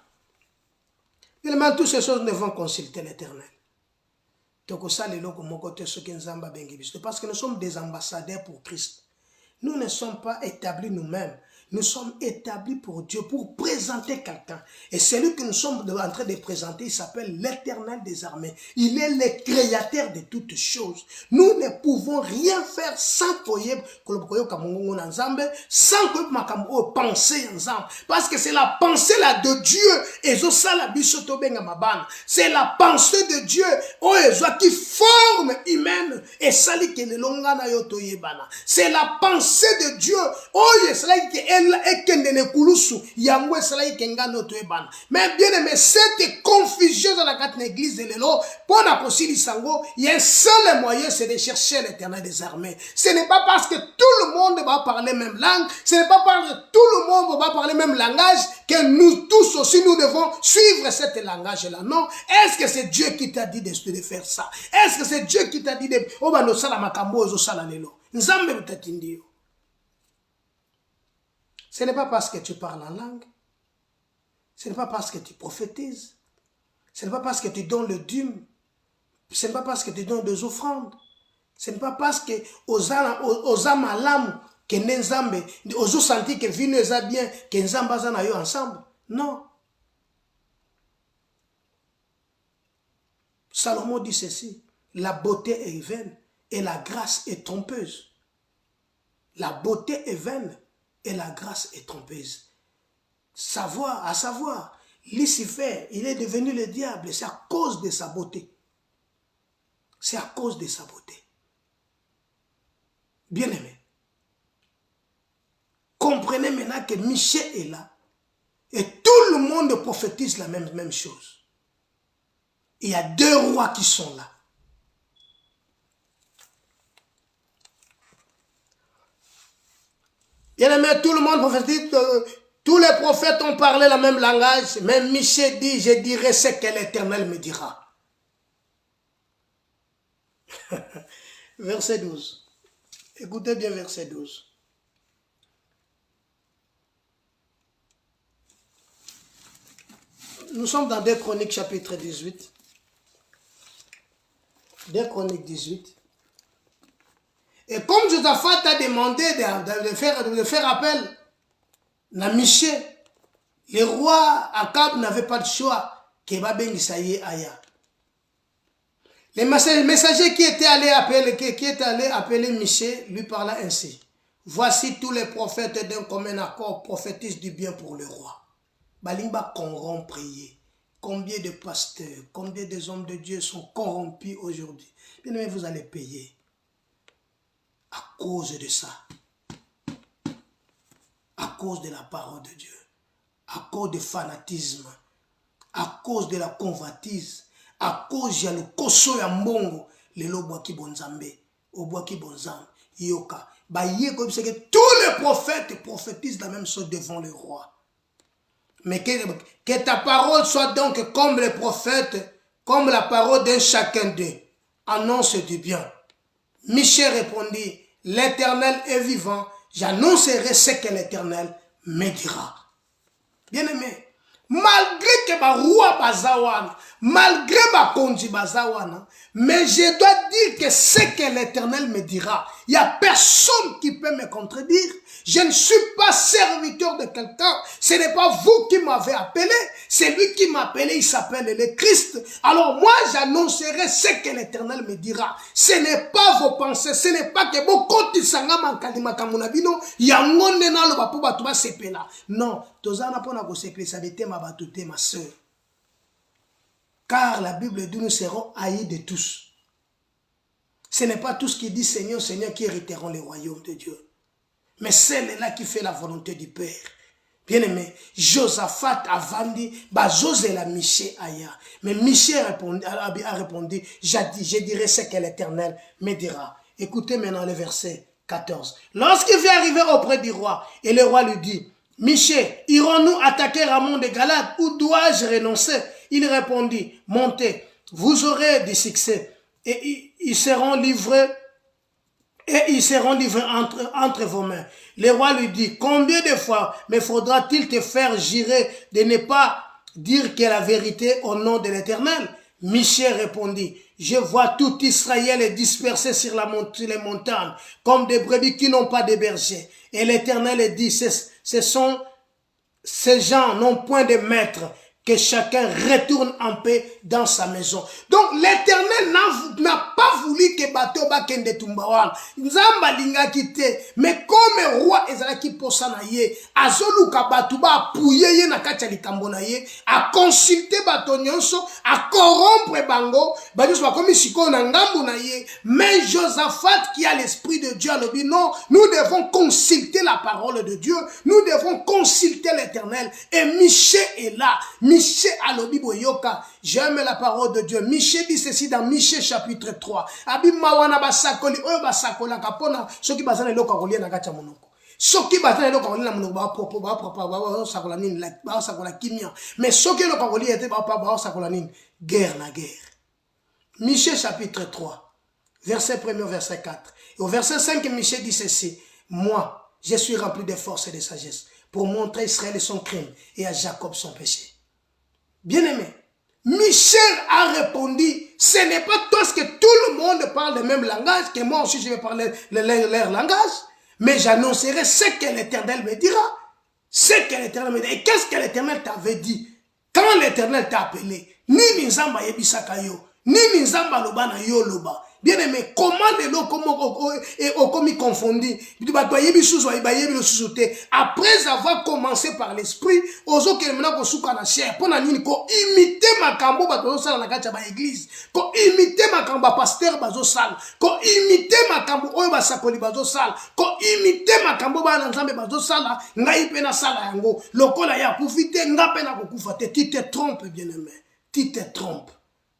Évidemment, toutes ces choses ne vont consulter l'Éternel. Parce que nous sommes des ambassadeurs pour Christ. Nous ne sommes pas établis nous-mêmes. Nous sommes établis pour Dieu, pour présenter quelqu'un. Et celui que nous sommes en train de présenter, il s'appelle l'Éternel des armées. Il est le créateur de toutes choses. Nous ne pouvons rien faire sans penser ensemble. Parce que c'est la pensée là de Dieu. C'est la pensée de Dieu qui forme humaine. Et c'est la pensée de Dieu. Mais bien aimé, cette confusion dans la carte église de l'élo, pour la possibilité sango, il y a un seul moyen, c'est de chercher l'Éternel des armées. Ce n'est pas parce que tout le monde va parler même langue, ce n'est pas parce que tout le monde va parler même langage que nous tous aussi nous devons suivre cet langage-là. Non, est-ce que c'est Dieu qui t'a dit de faire ça? Est-ce que c'est Dieu qui t'a dit de ce n'est pas parce que tu parles en langue. Ce n'est pas parce que tu prophétises. Ce n'est pas parce que tu donnes le dîme. Ce n'est pas parce que tu donnes des offrandes. Ce n'est pas parce que aux âmes à l'âme que Nzambe, aux senti que vie nous a bien, que Nzamba zana yo ensemble. Non. Salomon dit ceci. La beauté est vaine et la grâce est trompeuse. La beauté est vaine et la grâce est trompeuse. À savoir, Lucifer, il est devenu le diable. C'est à cause de sa beauté. C'est à cause de sa beauté. Bien aimé. Comprenez maintenant que Michée est là. Et tout le monde prophétise la même chose. Il y a deux rois qui sont là. Bien aimé, tout le monde prophétise, tous les prophètes ont parlé le même langage, mais Michée dit, je dirai ce que l'Éternel me dira. Verset 12. Écoutez bien verset 12. Nous sommes dans 2 Chroniques chapitre 18. 2 Chroniques 18. Et comme Josaphat a demandé de faire appel à Michée, le roi Akab n'avait pas de choix que Babengisaye Aya. Le messager qui était allé appeler Michée lui parla ainsi. Voici tous les prophètes d'un commun accord prophétisent du bien pour le roi. Balimba corrompt prier. Combien de pasteurs, combien des hommes de Dieu sont corrompus aujourd'hui? Bien aimé, vous allez payer. À cause de ça, à cause de la parole de Dieu, à cause du fanatisme, à cause de la convoitise, à cause de le koso ya mbongo, le lobo ki bonzambe, obo ki bonzambe, yoka, ba yé comme c'est que tous les prophètes prophétisent la même chose devant le roi. Mais que ta parole soit donc comme les prophètes, comme la parole d'un chacun d'eux. Annonce du bien. Michée répondit, l'Éternel est vivant, j'annoncerai ce que l'Éternel me dira. Bien-aimé, Malgré que ma roi bazawana, malgré ma konji bazawana, mais je dois dire que ce que l'Éternel me dira, il n'y a personne qui peut me contredire. Je ne suis pas serviteur de quelqu'un. Ce n'est pas vous qui m'avez appelé. C'est lui qui m'a appelé, il s'appelle le Christ. Alors moi, j'annoncerai ce que l'Éternel me dira. Ce n'est pas vos pensées, ce n'est pas que beaucoup de sanga mankalima kamunabino, yangonde na lo bapo batuba sepela. Non, tozana pona ko sepela ça de ma batute ma sœur. Car la Bible dit nous serons haïs de tous. Ce n'est pas tous qui disent Seigneur, Seigneur qui hériteront le royaume de Dieu. Mais celle-là qui fait la volonté du Père. Bien-aimé, Josaphat a vendu, José la Miché aya. Mais Miché a répondu, je dirai ce que l'Éternel me dira. Écoutez maintenant le verset 14. Lorsqu'il vient arriver auprès du roi, et le roi lui dit, Miché, irons-nous attaquer Ramon de Galade ou dois-je renoncer? Il répondit, montez, vous aurez du succès et ils seront livrés entre vos mains. Le roi lui dit, combien de fois me faudra-t-il te faire jurer de ne pas dire que la vérité au nom de l'Éternel? Michel répondit, je vois tout Israël dispersé sur les montagnes, comme des brebis qui n'ont pas de berger. Et l'Éternel dit, ces gens n'ont point de maître, que chacun retourne en paix dans sa maison. Donc l'éternel n'a pas voulu que bateau bakende tumbawan. Nzamba linga kite. Mais comme roi ezalaki posa na ye, azoluka batou ba pouye ye na kati ya likambo na ye, a consulter bato nyonso, a corrompre bango, banyonso bakomi siko na ngambo na ye. Mais Josaphat qui a l'esprit de Dieu a dit non, nous devons consulter la parole de Dieu, nous devons consulter l'éternel. Et Michée est là. Michée alobi boyoka, j'aime la parole de Dieu. Michée dit ceci dans Michée chapitre 3. Abi mawana basakoli, oyo basakola kapona, soki bazana loka kolia na gacha monoko. Soki bazana loka kolia na monoko, ba sakola nini, ba sakola kimia. Mais soki loka kolia ete ba sakola nini, guerre na guerre. Michée chapitre 3, verset 1er, verset 4. Et au verset 5, Michée dit ceci, moi, je suis rempli de force et de sagesse pour montrer à Israël son crime et à Jacob son péché. Bien-aimé, Michel a répondu, ce n'est pas parce que tout le monde parle le même langage que moi aussi je vais parler leur langage, mais j'annoncerai ce que l'Éternel me dira. Ce que l'Éternel me dira. Et qu'est-ce que l'Éternel t'avait dit? Quand l'Éternel t'a appelé, ni Nzamba yebisaka yo, ni Nzamba loba na yo loba. Bien-aimé, comment les lots comme confondu? Après avoir commencé par l'esprit, ozo que maintenant ko suka na chair, pour na nini ko imiter makambo bato sala na kati ya ba église, ko imiter makambo pasteur bazo sala, ko imiter makambo oyo basakoli bazo sala, ko imiter makambo ba na nzambe bazo sala, ngai pe na sala yango, lokola ya kufite nga pe na kokufa te. Tu te trompes, bien-aimé. Tu te trompes.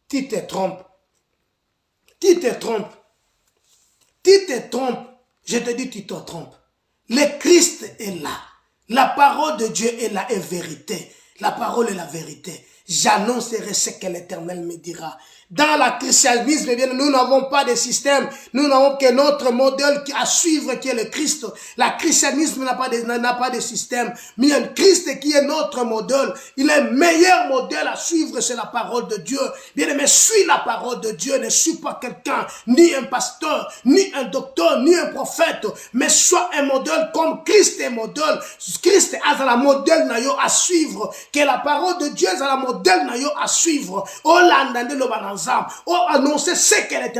Tu te trompes. Tu te trompes. Tu te trompes. Je te dis, tu te trompes. Le Christ est là. La parole de Dieu est là et vérité. La parole est la vérité. J'annoncerai ce que l'Éternel me dira. Dans le christianisme, eh bien, nous n'avons pas de système. Nous n'avons que notre modèle à suivre qui est le Christ. Le christianisme n'a pas de système. Mais le Christ qui est notre modèle, il est le meilleur modèle à suivre, c'est la parole de Dieu. Bien aimé, suis la parole de Dieu. Ne suis pas quelqu'un, ni un pasteur, ni un docteur, ni un prophète, mais sois un modèle comme Christ est modèle. Christ a la modèle à suivre. Que la parole de Dieu est la modèle à suivre. Oh, l'andande le balançant. Oh, annoncer ce qu'elle est.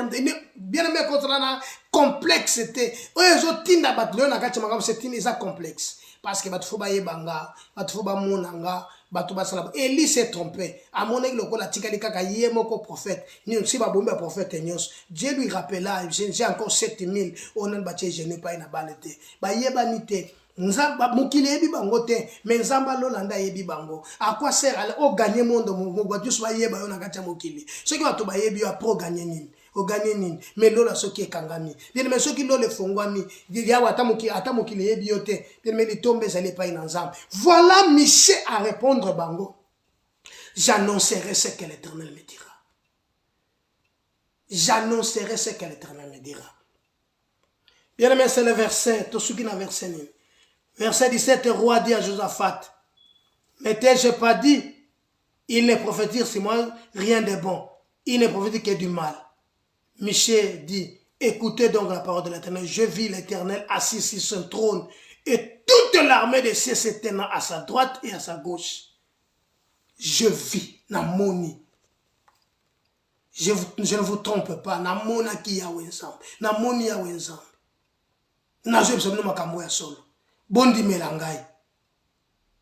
Bien aimé, contre la complexité. Oh, les autres tinda batlo na kati magam c'est tinda complexe. Parce que batu foba yebanga, batu foba monanga, batu basala. Élie s'est trompé. À mon avis, le ko la tikali kaka yemoko prophète. Ni aussi ba bombe prophète nyos. Dieu lui rappela, j'ai encore 7000. On a bâti, je n'ai pas une balete. Ba yebanite. Nzamba mukile yebi bango te, mais nzamba lolanda yebi bango. À quoi sert au gagner monde mo ba tous ba yeba yo na kati mukile. Ce qui va to ba yebi ya pro gagner nini. O gagner nini. Mais lola soki ekangami. Bien mais soki lole fongwami, ya ata mukile yebi yo te. Bien mais les tombes ça les pas in nzamba. Voilà Michel à répondre bango. J'annoncerai ce que l'Éternel me dira. J'annoncerai ce que l'Éternel me dira. Bien aimé, c'est le verset, tout ce qui n'a verset nini. Verset 17, le roi dit à Josaphat, Mais t'ai-je pas dit, il ne prophétise sur moi rien de bon. Il ne prophétise que du mal. Michée dit, écoutez donc la parole de l'Éternel. Je vis l'Éternel assis sur son trône et toute l'armée des cieux se tenant à sa droite et à sa gauche. Je vis, namoni. Je ne vous trompe pas. Namona ki ya wenzam. Namoni ya wenzam. Nazo bisomno makambo ya solo. Bondi melangai.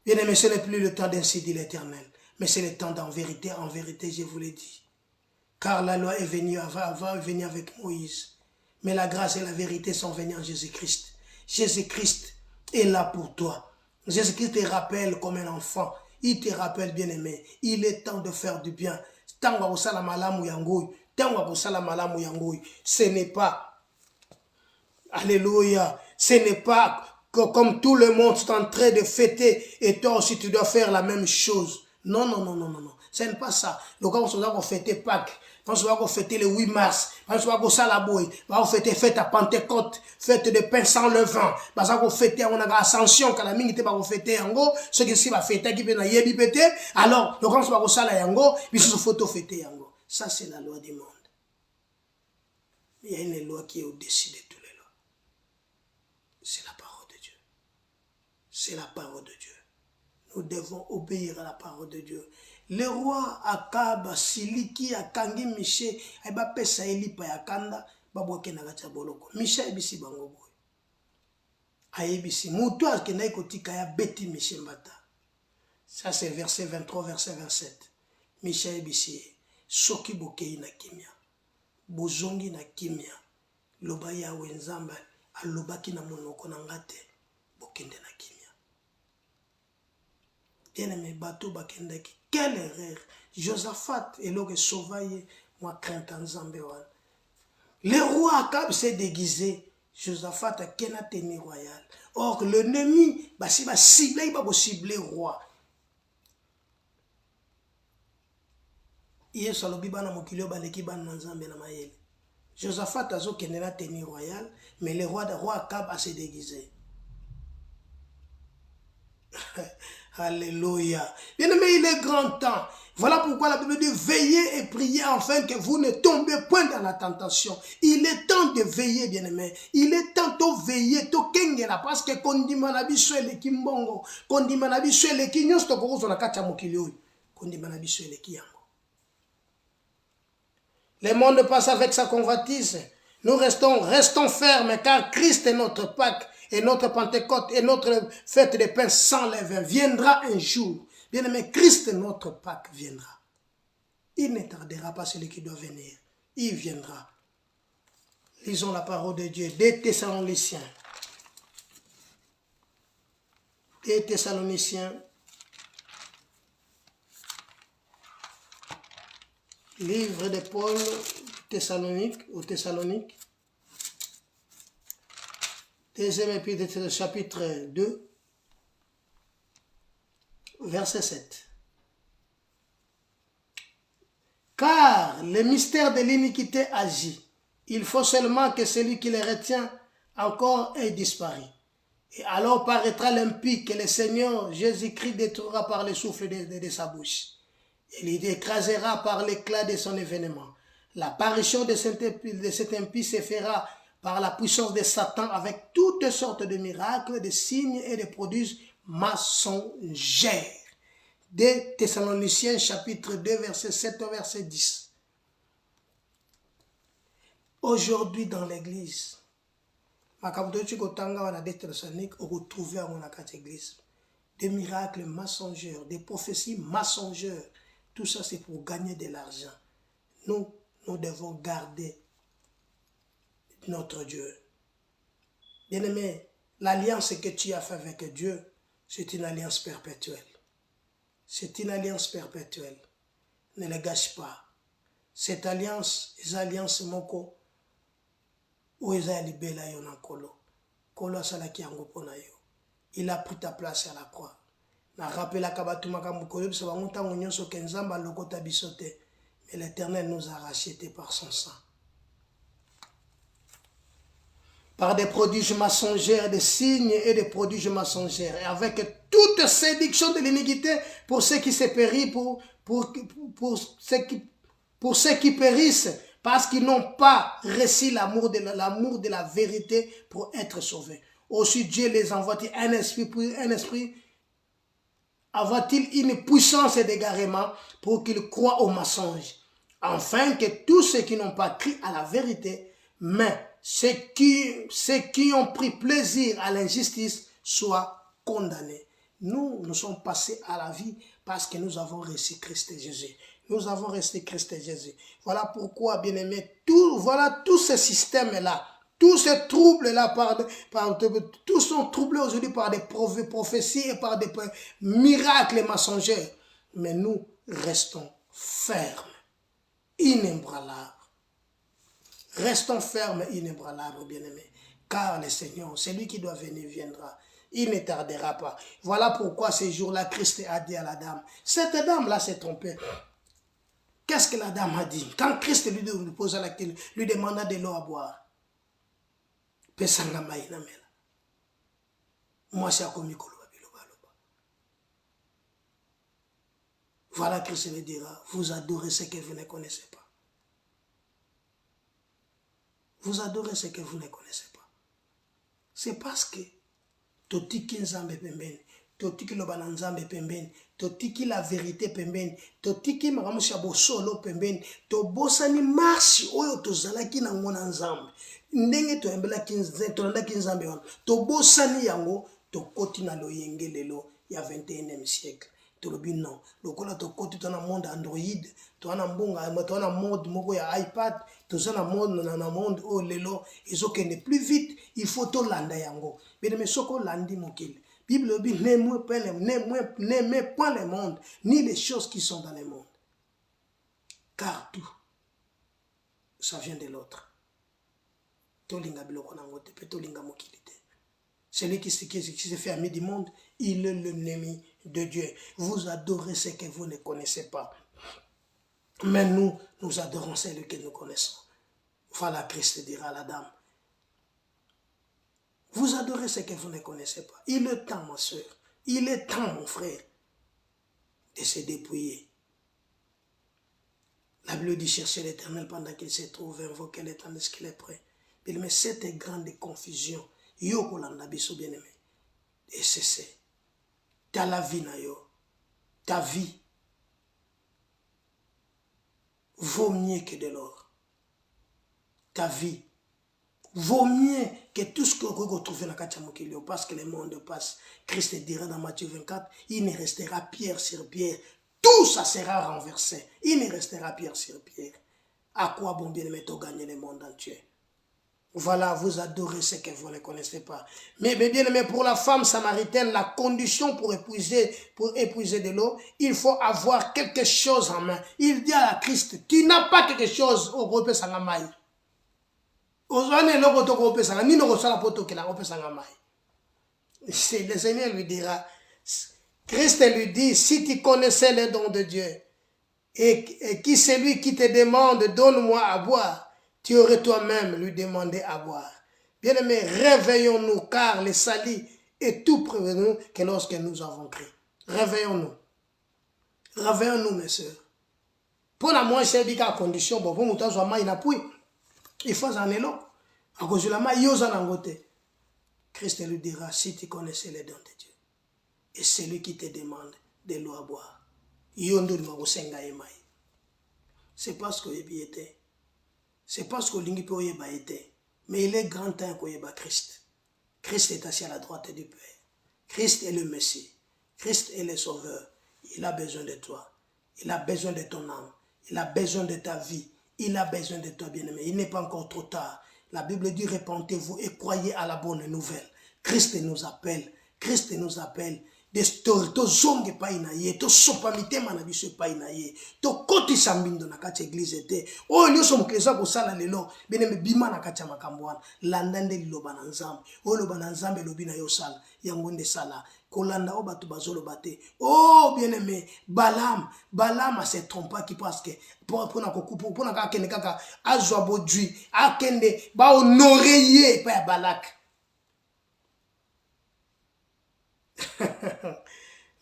Bien aimé, ce n'est plus le temps d'ainsi dit l'Éternel, mais c'est le temps d'en vérité, je vous l'ai dit. Car la loi est venue avant, venue avec Moïse. Mais la grâce et la vérité sont venues en Jésus-Christ. Jésus-Christ est là pour toi. Jésus-Christ te rappelle comme un enfant. Il te rappelle, bien aimé, il est temps de faire du bien. Ce n'est pas, alléluia, ce n'est pas que comme tout le monde est en train de fêter et toi aussi tu dois faire la même chose. Non, non, non, non, non, non. Ce n'est pas ça. Le gars, on va fêter Pâques. On va fêter le 8 mars. On va salaboy. On va fêter fête à Pentecôte. Fête de pain sans levain. On va fêter, on a ascension. Quand la mine était pas fêter en gros. Ceux qui va fêter, qui viennent y péter. Alors, le gars, on va salaboy en gros. Puis se photo fêter en gros. Ça, c'est la loi du monde. Il y a une loi qui est au-dessus de toutes les lois. C'est la parole de Dieu. C'est la parole de Dieu. Nous devons obéir à la parole de Dieu. Le roi Akab, Siliki, Akangi, Miché, Eba Pesa Elipa Yakanda, Babouake Nagacha Boloko. Miché Ebisi Bangobo. Aebisi. Moutoua Kenai Kotika ya Beti Miché Mbata. Ça c'est verset 23, verset 27. Miché Ebisi. Soki Bokei na Kimia. Bozongi na Kimia. Loba ya Wenzamba. Alobaki na Monoko Nangate. Bokende na Kimia. Bien-aimé, bateau bakendaki. Quelle erreur! Josaphat et l'autre sauvaille, moi crainte en Zambéwan. Le roi Akab s'est déguisé. Josaphat a kena tenu royal. Or, l'ennemi, si va cibler, il va cibler roi. Hier, sur le bibana mokilio baleki ban nanzambe na mayele. Josaphat a zo kena tenu royal, mais le roi Akab a s'est déguisé. Alléluia. Bien-aimé, il est grand temps. Voilà pourquoi la Bible dit veillez et priez afin que vous ne tombez point dans la tentation. Il est temps de veiller, bien-aimé. Il est temps de veiller, de kengela parce que kondimana biso eleki mbongo, kondimana biso eleki nyonso tokokozo na kati ya mokili oyo. Kondimana biso eleki yango. Le monde passe avec sa convoitise. Nous restons fermes car Christ est notre Pâques. Et notre Pentecôte et notre fête de pain sans levain viendra un jour. Bien-aimé, Christ, notre Pâques, viendra. Il ne tardera pas celui qui doit venir. Il viendra. Lisons la parole de Dieu. Des Thessaloniciens. Des Thessaloniciens. Livre de Paul aux Thessaloniques. Deuxième épître, chapitre 2, verset 7. Car le mystère de l'iniquité agit. Il faut seulement que celui qui les retient encore ait disparu. Et alors paraîtra l'impie que le Seigneur Jésus-Christ détruira par le souffle de sa bouche. Il y écrasera par l'éclat de son événement. L'apparition de cet impie se fera par la puissance de Satan avec toutes sortes de miracles, de signes et de prodiges mensongers. Des Thessaloniciens chapitre 2 verset 7 au verset 10. Aujourd'hui dans l'église, on retrouve à mon église des miracles mensongers, des prophéties mensongères. Tout ça c'est pour gagner de l'argent. Nous devons garder notre Dieu. Bien-aimé, l'alliance que tu as faite avec Dieu, c'est une alliance perpétuelle. C'est une alliance perpétuelle. Ne la gâche pas. Cette alliance, les alliances moko, où ils ont libéré yon kolo. Kolo salaki yango pona yo. Il a pris ta place à la croix. Na rappela kabatu makambu kolo bisa bangonta nyonso kenzamba lokota bisote. Mais l'Éternel nous a rachetés par son sang. par des prodiges mensongers, des signes et des prodiges mensongers, et avec toute séduction de l'iniquité pour ceux qui se périssent, pour ceux qui périssent, parce qu'ils n'ont pas reçu l'amour de la vérité pour être sauvés. Aussi Dieu les envoie-t-il un esprit, envoie-t-il une puissance d'égarement pour qu'ils croient au mensonge, afin que tous ceux qui n'ont pas cru à la vérité, mais ceux qui ont pris plaisir à l'injustice soient condamnés. Nous sommes passés à la vie parce que nous avons reçu Christ Jésus. Nous avons reçu Christ Jésus. Voilà pourquoi, bien-aimés, voilà tous ces systèmes-là, tous ces troubles-là, tous sont troublés aujourd'hui par des prophéties et par des miracles mensongers. Mais nous restons fermes, inébranlables. Restons fermes et inébranlables, bien-aimés, car le Seigneur, celui qui doit venir, viendra. Il ne tardera pas. Voilà pourquoi ces jours-là, Christ a dit à la dame. Cette dame-là s'est trompée. Qu'est-ce que la dame a dit? Quand Christ lui posa la question, lui demanda de l'eau à boire. Voilà, Christ lui dira, vous adorez ce que vous ne connaissez pas. Vous adorez ce que vous ne connaissez pas. C'est parce que totiki nzambe pembeni, totiki lobana nzambe pembeni, totiki la vérité pembeni, totiki makamusha bosolo pembeni, tobosani marche oyo tozalaki na ngona nzambe. Ndenge toembelaki nzambe wana, tobosani yango, tokoti na loyenge lelo ya 21e siècle. Tolobi non, lokola tokoti tona monde Android, tona mbonga, tona monde moko ya iPad, tozana monde na monde oh lelo, ezokende plus vite, il faut to landa yango. Mais soko landi mokili. Bible dit n'aimez point le monde, ni les choses qui sont dans le monde. Car tout, ça vient de l'autre. Tolinga biloko nangote, pe tolinga mokili te. Celui qui se fait ami du monde, il est l'ennemi de Dieu. Vous adorez ce que vous ne connaissez pas. Mais nous adorons celui que nous connaissons. Voilà, Christ dira à la dame. Vous adorez ce que vous ne connaissez pas. Il est temps, ma soeur, il est temps, mon frère, de se dépouiller. La Bible dit chercher l'Éternel pendant qu'il se trouve, invoquer l'Éternel ce qu'il est prêt. Mais cette grande confusion, yo kolanda biso bien-aimé, et c'est ta la vie na yo, ta vie vaut mieux que de l'or. Ta vie vaut mieux que tout ce que vous trouvez dans le parce que le monde passe. Christ dira dans Matthieu 24, il ne restera pierre sur pierre, tout ça sera renversé. Il ne restera pierre sur pierre. À quoi bon bien-aimé de gagner le monde entier? Voilà, vous adorez ce que vous ne connaissez pas. Mais bien aimé, pour la femme samaritaine, la condition pour épuiser de l'eau, il faut avoir quelque chose en main. Il dit à Christ, tu n'as pas quelque chose au groupe Sangamai. Le Seigneur lui dira, Christ lui dit, si tu connaissais les dons de Dieu, et qui c'est lui qui te demande, donne-moi à boire, tu aurais toi-même lui demandé à boire. Bien-aimés, réveillons-nous, car le salut est tout près de nous que lorsque nous avons crié. Réveillons-nous. Réveillons-nous, mes soeurs. Pour la moins chère condition, bon, pour mouton soit maï n'appuie. Il faut en élo. À cause de la maï, yosa n'angote. Christ lui dira, si tu connaissais les dons de Dieu, et celui qui te demande de l'eau à boire, yondo ni magosenga emaï. C'est parce que y était. C'est parce que l'ingé peut y été. Mais il est grand temps qu'on y ait Christ. Christ est assis à la droite du Père. Christ est le Messie. Christ est le Sauveur. Il a besoin de toi. Il a besoin de ton âme. Il a besoin de ta vie. Il a besoin de toi, bien-aimé. Il n'est pas encore trop tard. La Bible dit, repentez-vous et croyez à la bonne nouvelle. Christ nous appelle. Christ nous appelle. tozonga epai na ye, tosopa mitema na biso epai na ye, tokotisa mbindo na kati ya eglize te. Oyo nyonso mokili eza kosala lelo, bien-aimé, bima na kati ya makambo wana, landa nde liloba na Nzambe. Oyo loba na Nzambe elobi na yo sala, yango nde sala. Kolanda o bato bazoloba te. Oh bien-aimé, Balaam se trompa ki parce que pona kokupu pona akende kaka azwa bodwi, akende ba honorer ye pa ya Balak.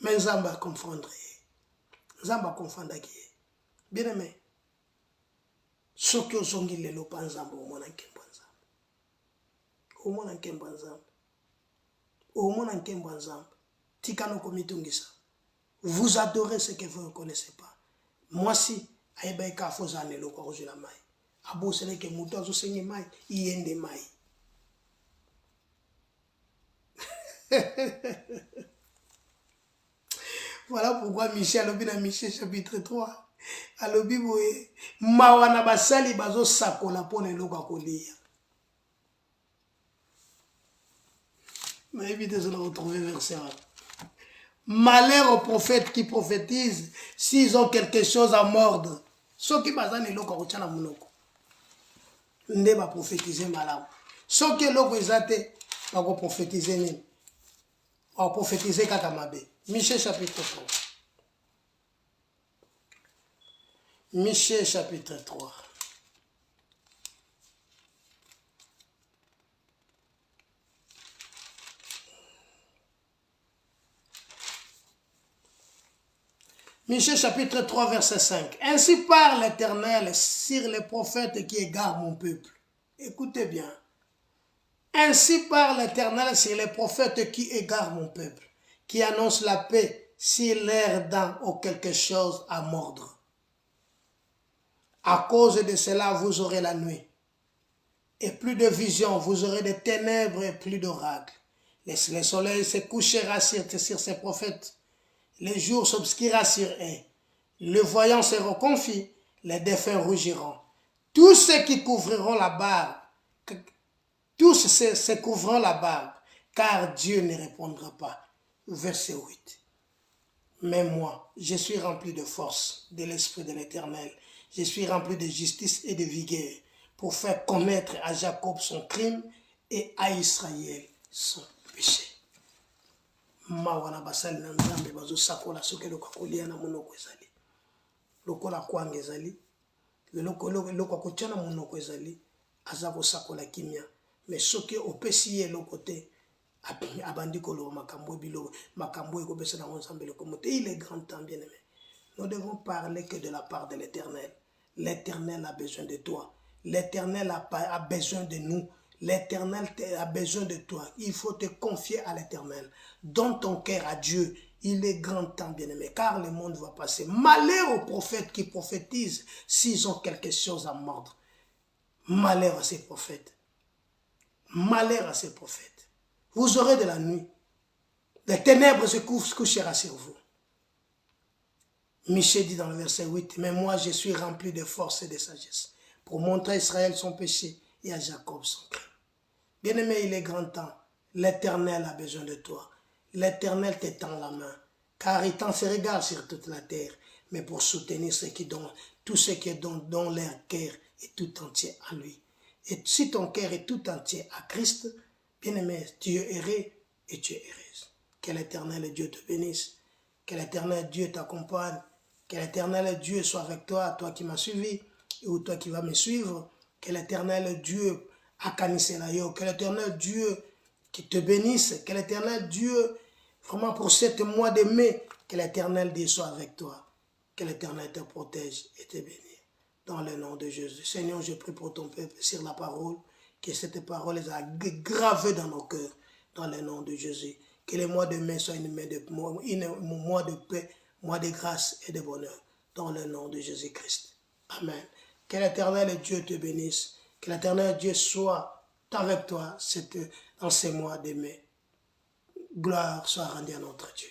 Mais Nzambe a confondre. Nzambe a confondre ki. Bien-aimé, soki ozongi lelo pa Nzambe omona nkembo Nzambe. Omona nkembo Nzambe. Omona nkembo Nzambe. Tikano komitungisa. Vous adorez ce que vous ne connaissez pas. Moi si, aïe ka fozane lo kwa rojula mai. Abo sene ke muto azo senye mai, yende mai. Voilà pourquoi Michel alobi na Michel chapitre 3. Alobi boye, mawana basali bazo sakola pona eloko akolia. Mais évitez de retrouver verset 1. Malheur aux prophètes qui prophétisent s'ils ont quelque chose à mordre. Ceux qui bazan eloko akotiana munoko. Nde ba prophétiser malamu. Ceux qui eloko ezate ba ko prophétiser nini. Ba prophétiser kaka mabe. Michée chapitre 3. Michée chapitre 3. Michée chapitre 3 verset 5. Ainsi parle l'Éternel sur les prophètes qui égarent mon peuple. Écoutez bien. Ainsi parle l'Éternel sur les prophètes qui égarent mon peuple, qui annoncent la paix si leurs dents ont quelque chose à mordre. À cause de cela, vous aurez la nuit, et plus de visions, vous aurez des ténèbres et plus d'oracles. Le soleil se couchera sur ces prophètes, les jours s'obscurera sur eux. Le voyant se reconfie, les défunts rougiront. Tous ceux qui couvriront la barbe, tous se couvriront la barbe, car Dieu ne répondra pas. Verset 8. Mais moi, je suis rempli de force, de l'Esprit de l'Éternel. Je suis rempli de justice et de vigueur pour faire connaître à Jacob son crime et à Israël son péché. Mawana basali na Nzambe bazo sakola soke lokolia na monoko ezali. Lokola kwanga ezali. Loko kotiana monoko ezali. Azako sakola kimia. Mais soke opesi ye lokote abandi kolo makambo bilo makambo ekopesa na Nzambe lokomote. Il est grand temps bien aimé. Nous devons parler que de la part de l'Éternel. L'Éternel a besoin de toi. L'Éternel a besoin de nous. L'Éternel a besoin de toi. Il faut te confier à l'Éternel. Donne ton cœur à Dieu. Il est grand temps, bien-aimé, car le monde va passer. Malheur aux prophètes qui prophétisent s'ils ont quelque chose à mordre. Malheur à ces prophètes. Malheur à ces prophètes. Vous aurez de la nuit. Les ténèbres se couchera sur vous. Michée dit dans le verset 8, mais moi je suis rempli de force et de sagesse pour montrer à Israël son péché et à Jacob son crime. Bien-aimé, il est grand temps. L'Éternel a besoin de toi. L'Éternel te tend la main, car il tend ses regards sur toute la terre, mais pour soutenir ceux qui donnent, tous ceux qui donnent leur cœur est tout entier à lui. Et si ton cœur est tout entier à Christ, bien-aimé, tu es heureux et tu es heureuse. Que l'Éternel Dieu te bénisse. Que l'Éternel Dieu t'accompagne. Que l'Éternel Dieu soit avec toi, toi qui m'as suivi, ou toi qui vas me suivre. Que l'Éternel Dieu akanise la yo. Que l'Éternel Dieu qui te bénisse. Que l'Éternel Dieu, vraiment pour ce mois de mai, que l'Éternel Dieu soit avec toi. Que l'Éternel te protège et te bénisse. Dans le nom de Jésus. Seigneur, je prie pour ton peuple sur la parole. Que cette parole soit gravée dans nos cœurs. Dans le nom de Jésus. Que le mois de mai soit un mois de paix, mois de grâce et de bonheur. Dans le nom de Jésus-Christ. Amen. Que l'Éternel Dieu te bénisse. Que l'Éternel Dieu soit avec toi dans ces mois de mai. Gloire soit rendue à notre Dieu.